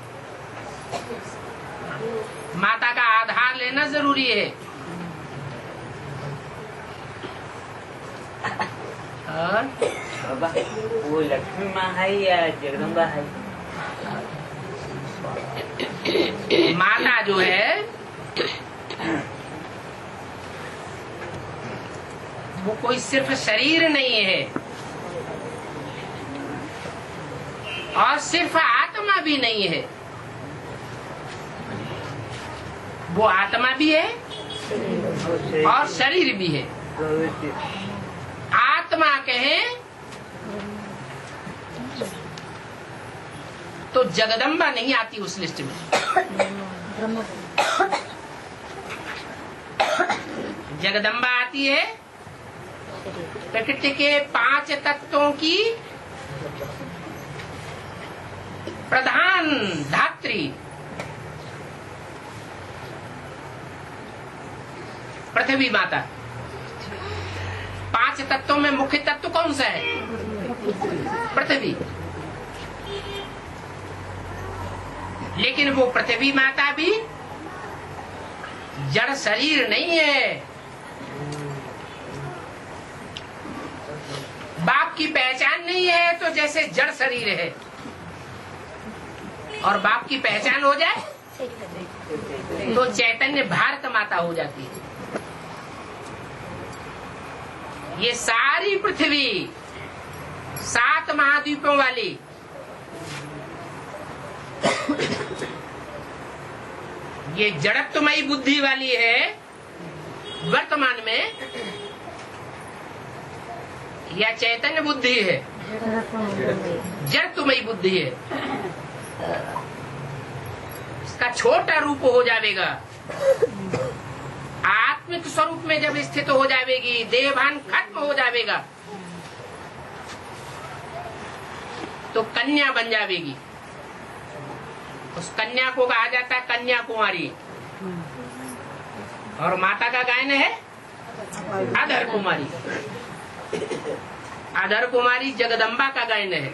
माता का आधार लेना जरूरी है। और बाबा वो लक्ष्मी माँ है या जगदम्बा है? माता जो है वो कोई सिर्फ शरीर नहीं है और सिर्फ आत्मा भी नहीं है। वो आत्मा भी है और शरीर भी है। आत्मा कहें तो जगदम्बा नहीं आती उस लिस्ट में। जगदम्बा आती है प्रकृति के 5 तत्वों की प्रधान धात्री, पृथ्वी माता। 5 तत्वों में मुख्य तत्व कौन सा है? पृथ्वी। लेकिन वो पृथ्वी माता भी जड़ शरीर नहीं है। बाप की पहचान नहीं है तो जैसे जड़ शरीर है, और बाप की पहचान हो जाए तो चैतन्य भारत माता हो जाती है। ये सारी पृथ्वी 7 महाद्वीपों वाली ये जड़त्वमयी बुद्धि वाली है वर्तमान में, या चैतन्य बुद्धि है? जड़त्वमयी बुद्धि है। इसका छोटा रूप हो जाएगा। आत्मिक स्वरूप में जब स्थित हो जाएगी, देहभान खत्म हो जाएगा, तो कन्या बन जाएगी। उस कन्या को कहा जाता है कन्या कुमारी, और माता का गायन है अधर कुमारी। अधर कुमारी जगदम्बा का गायन है,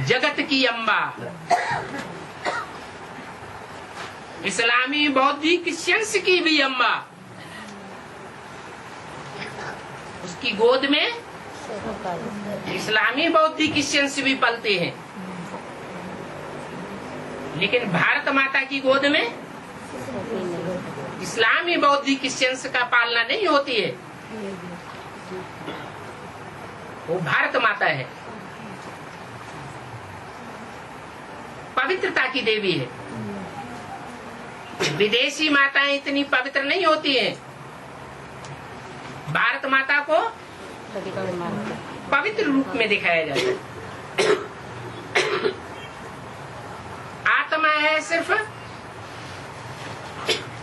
जगत की अम्बा। इस्लामी बौद्धिक क्रिश्चियंस की भी अम्बा, उसकी गोद में इस्लामी बौद्धिक क्रिश्चियंस भी पलते हैं, लेकिन भारत माता की गोद में इस्लामी बौद्धिक क्रिश्चियंस का पालना नहीं होती है। वो भारत माता है, पवित्रता की देवी है। विदेशी माताएं इतनी पवित्र नहीं होती हैं। भारत माता को पवित्र रूप में दिखाया जाता है। आत्मा है सिर्फ,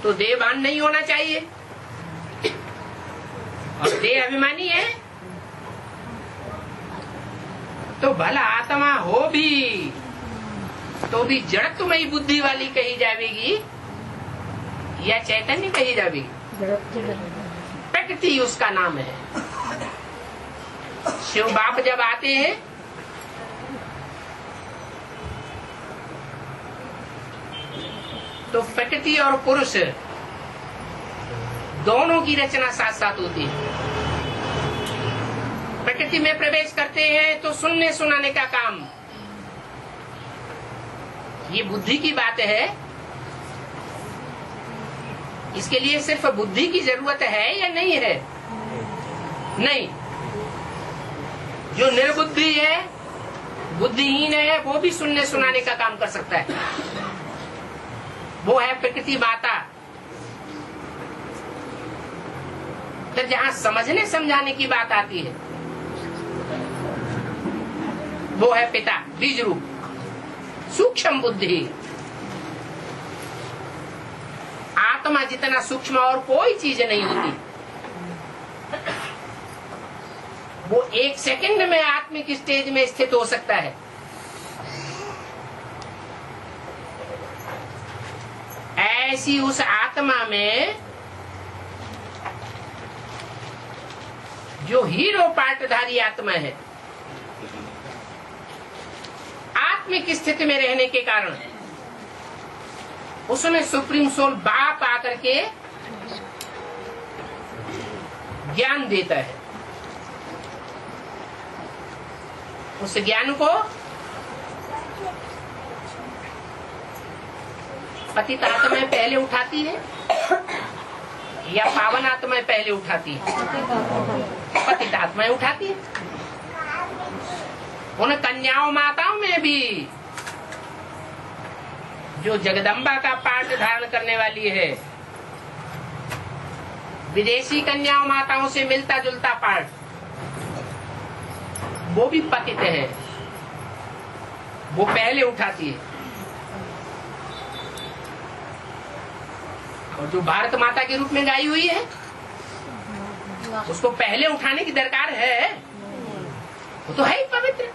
तो देहभान नहीं होना चाहिए, और देह अभिमानी है तो भला आत्मा हो भी तो भी जड़त्वमयी बुद्धि वाली कही जाएगी या चैतन्य कही जाएगी? प्रकृति उसका नाम है। शिव बाप जब आते हैं तो प्रकृति और पुरुष दोनों की रचना साथ साथ होती है। प्रकृति में प्रवेश करते हैं तो सुनने सुनाने का काम, ये बुद्धि की बात है। इसके लिए सिर्फ बुद्धि की जरूरत है या नहीं है? नहीं। जो निर्बुद्धि है, बुद्धिहीन है, वो भी सुनने सुनाने का काम कर सकता है। वो है प्रकृति माता। फिर जहां समझने समझाने की बात आती है, वो है पिता, बीज रूप, सूक्ष्म बुद्धि। आत्मा जितना सूक्ष्म और कोई चीज नहीं होती। वो एक सेकंड में आत्मिक स्टेज में स्थित हो सकता है। ऐसी उस आत्मा में जो हीरो पार्टधारी आत्मा है, आत्मिक स्थिति में रहने के कारण उसमें सुप्रीम सोल बाप आकर के ज्ञान देता है। उस ज्ञान को पतित आत्माएं पहले उठाती है या पावन आत्माएं पहले उठाती है? पतित आत्माएं उठाती है। उन कन्याओं माताओं में भी जो जगदम्बा का पाठ धारण करने वाली है, विदेशी कन्याओं माताओं से मिलता जुलता पाठ, वो भी पतित है, वो पहले उठाती है। और जो भारत माता के रूप में गाई हुई है, उसको पहले उठाने की दरकार है, वो तो है ही पवित्र।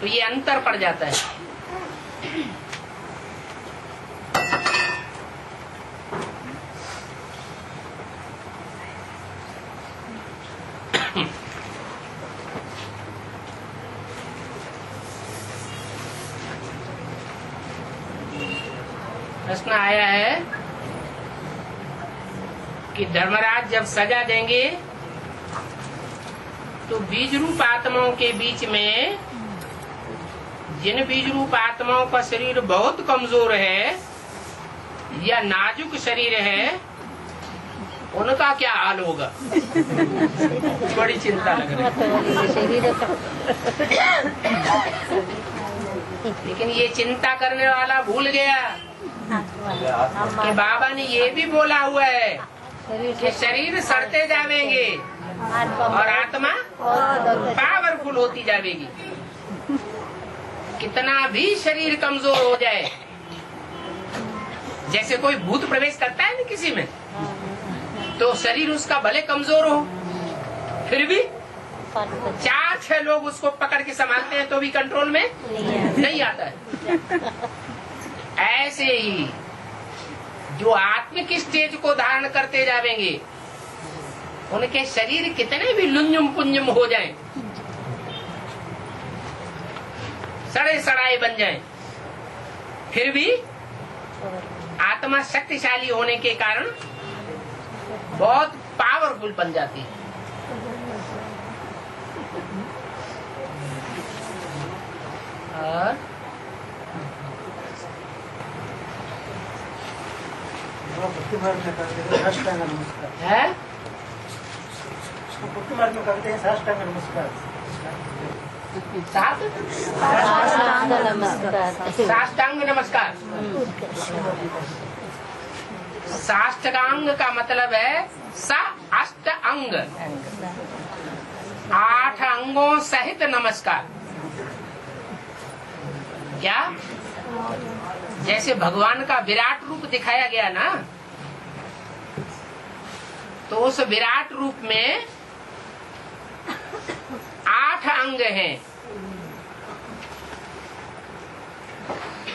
तो ये अंतर पड़ जाता है। प्रश्न आया है कि धर्मराज जब सजा देंगे तो बीज रूप आत्माओं के बीच में जिन बीज रूप आत्माओं का शरीर बहुत कमजोर है या नाजुक शरीर है, उनका क्या हाल होगा? बड़ी चिंता लग रही है। लेकिन ये चिंता करने वाला भूल गया कि बाबा ने ये भी बोला हुआ है कि शरीर सड़ते जाएंगे और आत्मा पावरफुल होती जाएगी। कितना भी शरीर कमजोर हो जाए, जैसे कोई भूत प्रवेश करता है ना किसी में, तो शरीर उसका भले कमजोर हो, फिर भी 4-6 लोग उसको पकड़ के संभालते हैं तो भी कंट्रोल में नहीं आता है। ऐसे ही जो आत्मिक स्टेज को धारण करते जाएंगे, उनके शरीर कितने भी लुंजुम पुंजुम हो जाएं, सड़े सड़ाए बन जाएं, फिर भी आत्मा शक्तिशाली होने के कारण बहुत पावरफुल बन जाती है। और भक्ति मार्ग में करते हैं साष्टांग नमस्कार है, भक्ति मार्ग में करते हैं साष्टांग नमस्कार। साष्टांग नमस्कार। साष्टांग का मतलब है अष्ट अंग, 8 अंगों सहित नमस्कार। क्या? जैसे भगवान का विराट रूप दिखाया गया ना, तो उस विराट रूप में 8 अंग हैं।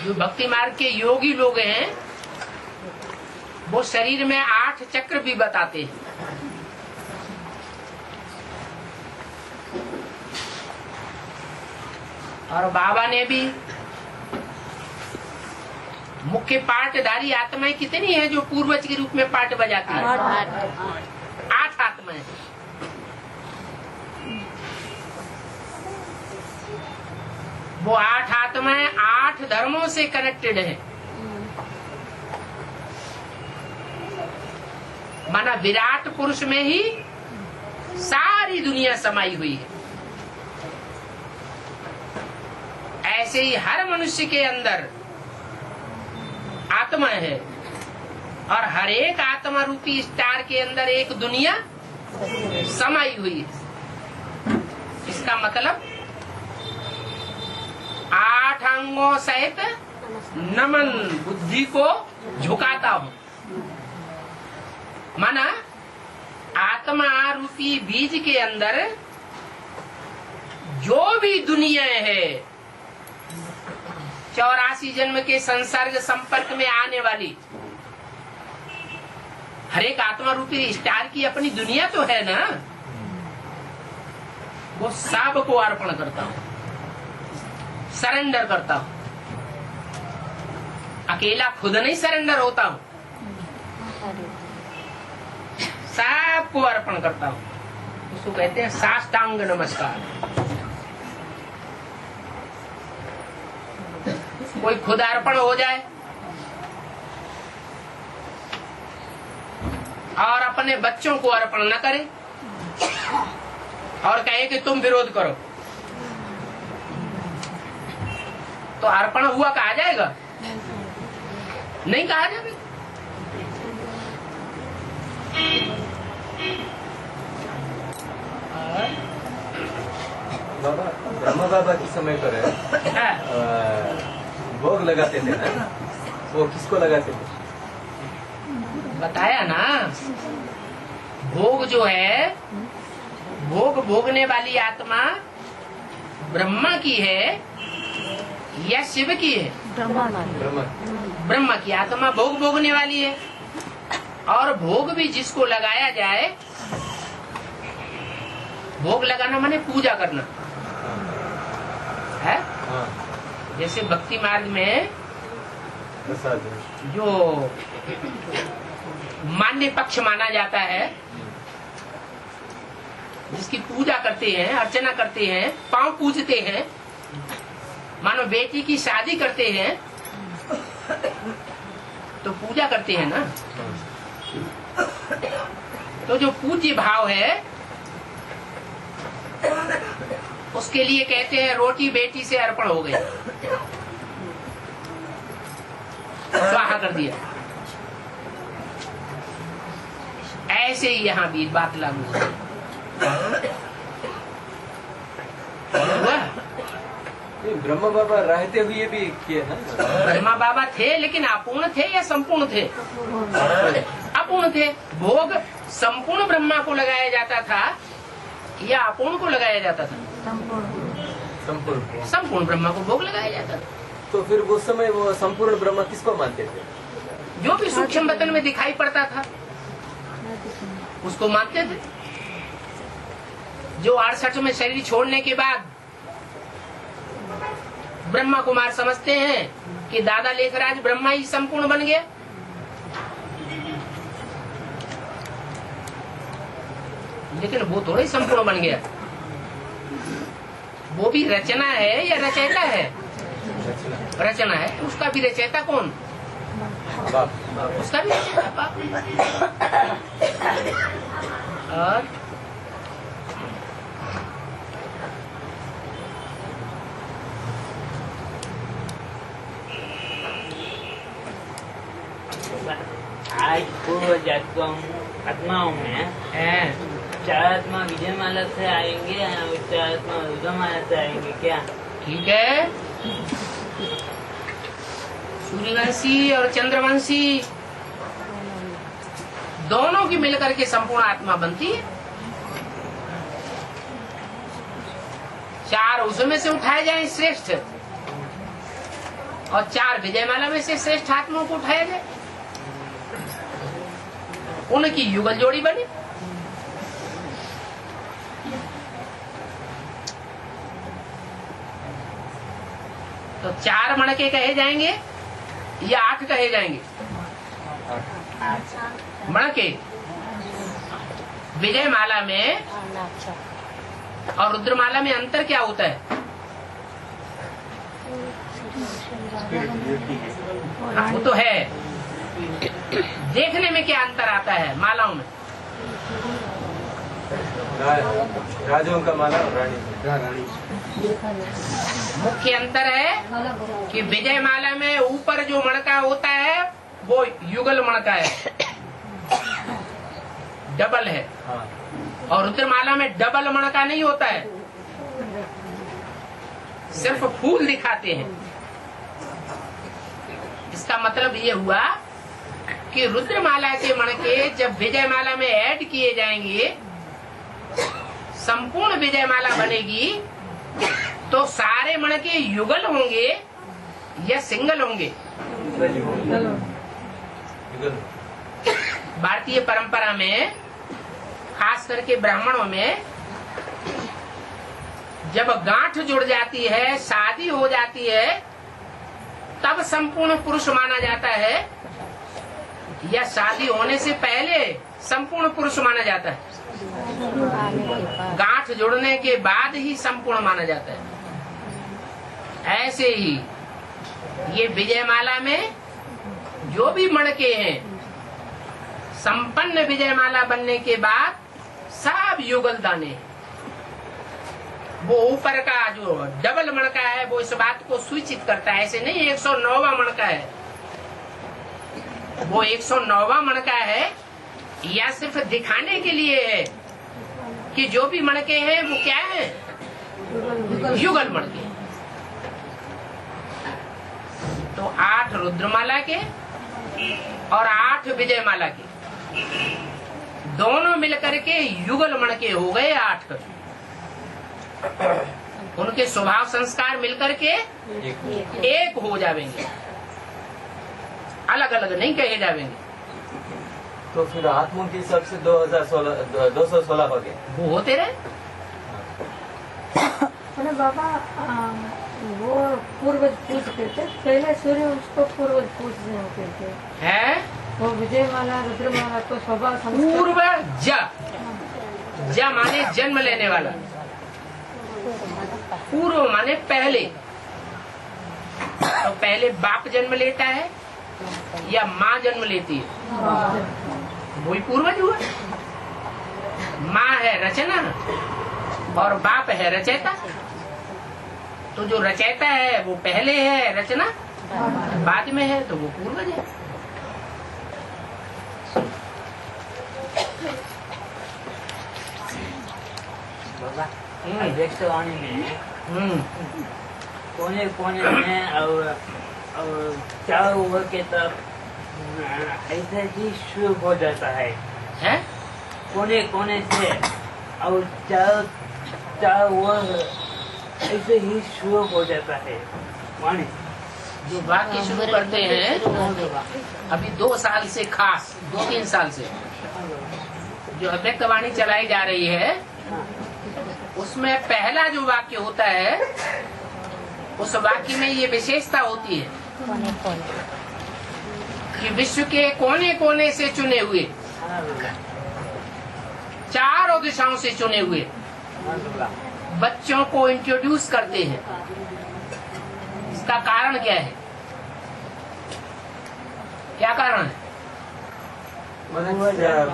जो भक्ति मार्ग के योगी लोग हैं, वो शरीर में 8 चक्र भी बताते हैं। और बाबा ने भी मुख्य पाठधारी आत्माएं कितनी है जो पूर्वज के रूप में पाठ बजाती है? 8 आत्माएं। वो 8 आत्माएं 8 धर्मों से कनेक्टेड है। माना विराट पुरुष में ही सारी दुनिया समाई हुई है। ऐसे ही हर मनुष्य के अंदर आत्मा है, और हर एक आत्मा रूपी स्टार के अंदर एक दुनिया समाई हुई है। इसका मतलब 8 अंगों सहित नमन बुद्धि को झुकाता हूँ। माना आत्मा रूपी बीज के अंदर जो भी दुनिया है, 84 जन्म के संसर्ग संपर्क में आने वाली हर एक आत्मा रूपी स्टार की अपनी दुनिया तो है ना, वो सब को अर्पण करता हूँ, सरेंडर करता हूँ। अकेला खुद नहीं सरेंडर होता हूँ, सबको अर्पण करता हूँ। उसको कहते हैं साष्टांग नमस्कार। कोई खुद अर्पण हो जाए और अपने बच्चों को अर्पण न करे और कहे कि तुम विरोध करो, तो अर्पण हुआ कहा जाएगा? नहीं कहा जाएगा। बाबा ब्रह्मा बाबा के समय पर भोग लगाते थे ना, वो किसको लगाते थे? बताया ना, भोग जो है, भोग भोगने वाली आत्मा ब्रह्मा की है या शिव की है? ब्रह्मा की आत्मा भोग भोगने वाली है। और भोग भी जिसको लगाया जाए, भोग लगाना माने पूजा करना है। जैसे भक्ति मार्ग में जो मान्य पक्ष माना जाता है, जिसकी पूजा करते हैं, अर्चना करते हैं, पांव पूजते हैं, मानो बेटी की शादी करते हैं तो पूजा करते हैं ना। तो जो पूज्य भाव है उसके लिए कहते हैं रोटी बेटी से अर्पण हो गई, स्वाहा कर दिया। ऐसे ही यहाँ भी बात लागू है। ब्रह्मा बाबा रहते हुए भी किए ना? ब्रह्मा बाबा थे, लेकिन अपूर्ण थे या संपूर्ण थे? अपूर्ण थे। भोग संपूर्ण ब्रह्मा को लगाया जाता था या अपूर्ण को लगाया जाता था? संपूर्ण। संपूर्ण ब्रह्मा को भोग लगाया जाता था। तो फिर उस समय वो संपूर्ण ब्रह्म किसको मानते थे? जो भी सूक्ष्म वतन में दिखाई पड़ता था उसको मानते थे। जो 68 में शरीर छोड़ने के बाद ब्रह्मा कुमार समझते हैं कि दादा लेखराज ब्रह्मा ही संपूर्ण बन गया, लेकिन वो थोड़ा ही संपूर्ण बन गया। वो भी रचना है या रचयिता है? रचना है। उसका भी रचयिता कौन? उसका भी रचयिता बाप। और आज पूर्व आत्माओं में चार आत्मा विजयमाला से आएंगे और चार आत्मा रुद्रमाला से आएंगे क्या? ठीक है। सूर्यवंशी और चंद्रवंशी दोनों की मिलकर के संपूर्ण आत्मा बनती है। चार उसमें से उठाए जाए श्रेष्ठ, और चार विजयमाला में से श्रेष्ठ आत्माओं को उठाया जाए, उनकी युगल जोड़ी बनी। तो चार मणके कहे जाएंगे या 8 कहे जाएंगे? मणके विजयमाला में और रुद्रमाला में अंतर क्या होता है? वो तो है। देखने में क्या अंतर आता है मालाओं में? राजों का माला और रानी। मुख्य अंतर है कि विजय माला में ऊपर जो मणका होता है वो युगल मणका है, डबल है। हाँ। और रुद्रमाला में डबल मणका नहीं होता है, सिर्फ फूल दिखाते हैं। इसका मतलब ये हुआ कि रुद्रमाला के मणके जब विजयमाला में ऐड किए जाएंगे, संपूर्ण विजयमाला बनेगी, तो सारे मणके युगल होंगे या सिंगल होंगे? भारतीय परंपरा में खास करके ब्राह्मणों में जब गांठ जुड़ जाती है, शादी हो जाती है, तब संपूर्ण पुरुष माना जाता है या शादी होने से पहले संपूर्ण पुरुष माना जाता है? गांठ जुड़ने के बाद ही संपूर्ण माना जाता है। ऐसे ही ये विजयमाला में जो भी मणके हैं, संपन्न विजयमाला बनने के बाद सब युगल दाने हैं। वो ऊपर का जो डबल मणका है वो इस बात को सूचित करता है। ऐसे नहीं 109वां मणका है, वो 109वां मणका है या सिर्फ दिखाने के लिए है कि जो भी मणके हैं वो क्या है? युगल मणके। तो 8 रुद्रमाला के और 8 विजयमाला के दोनों मिलकर के युगल मणके हो गए 8। उनके स्वभाव संस्कार मिलकर के एक हो जाएंगे, अलग अलग नहीं कहे जाएंगे। तो फिर आत्मों के हिसाब से 216 हो गए, वो होते रहे। बाबा वो पूर्वज पूजते थे, पहले सूर्य उसको पूर्वज पूजने होते थे है। वो विजयमाला रुद्रमाला तो स्वभाव पूर्व ज माने जन्म लेने वाला, पूर्व माने पहले। तो पहले बाप जन्म लेता है या माँ जन्म लेती है? वही पूर्वज हुआ। माँ है रचना और बाप है रचयिता। तो जो रचयिता है वो पहले है, रचना बाद में है, तो वो पूर्वज है। बाबा अध्यक्षवाणी में कोने कोने में और चारों ओर के तरफ ऐसे ही शुरू हो जाता है, हैं? कोने कोने से और चार वो ऐसे ही शुरू हो जाता है वाणी। जो वाक्य शुरू करते हैं अभी 2 साल से, खास 2-3 साल से जो अव्यक्त वाणी चलाई जा रही है, उसमें पहला जो वाक्य होता है उस वाक्य में ये विशेषता होती है कि विश्व के कोने कोने से चुने हुए, चारों दिशाओं से चुने हुए बच्चों को इंट्रोड्यूस करते हैं। इसका कारण क्या है? क्या कारण है?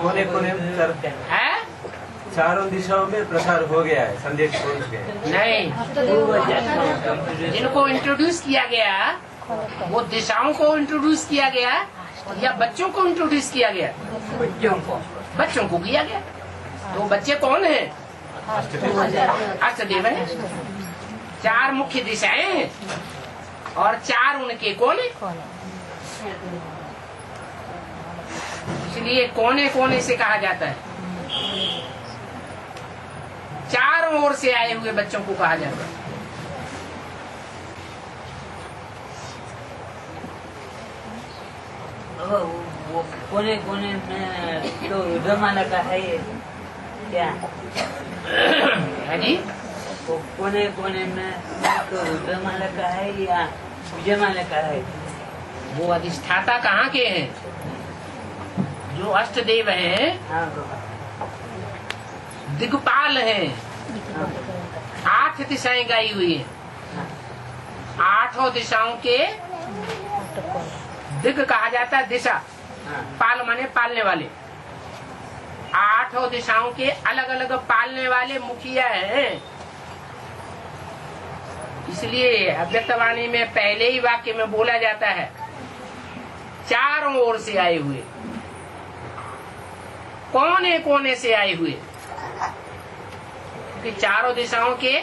कोने कोने है? चारों दिशाओं में प्रसार हो गया है, संदेश पहुंच गया। नहीं, जिनको इंट्रोड्यूस किया गया वो दिशाओं को इंट्रोड्यूस किया गया या बच्चों को इंट्रोड्यूस किया गया? बच्चों को किया गया। तो बच्चे कौन है? अष्टदेव है। 4 मुख्य दिशाएं हैं और 4 उनके कोने। इसलिए कोने कोने से कहा जाता है, चारों ओर से आए हुए बच्चों को कहा जाता है। वो कोने कोने में तो रुद्रमाला का है ये क्या है जी? वो कोने कोने में तो रुद्रमाला का है या विजयमाला का है? वो अधिष्ठाता कहाँ के हैं? जो अष्टदेव हैं, हाँ बाबा। दिग्पाल हैं। 8 दिशाएं गाई हुई हैं। 8 दिशाओं के दिग कहा जाता है, दिशा। पाल माने पालने वाले। 8 दिशाओं के अलग अलग पालने वाले मुखिया हैं। इसलिए अव्यक्तवाणी में पहले ही वाक्य में बोला जाता है चारों ओर से आए हुए, कोने कोने से आए हुए, कि चारों दिशाओं के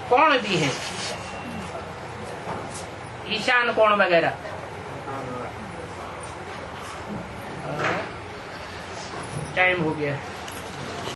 कोण भी हैं, ईशान कोण वगैरह। टाइम हो गया।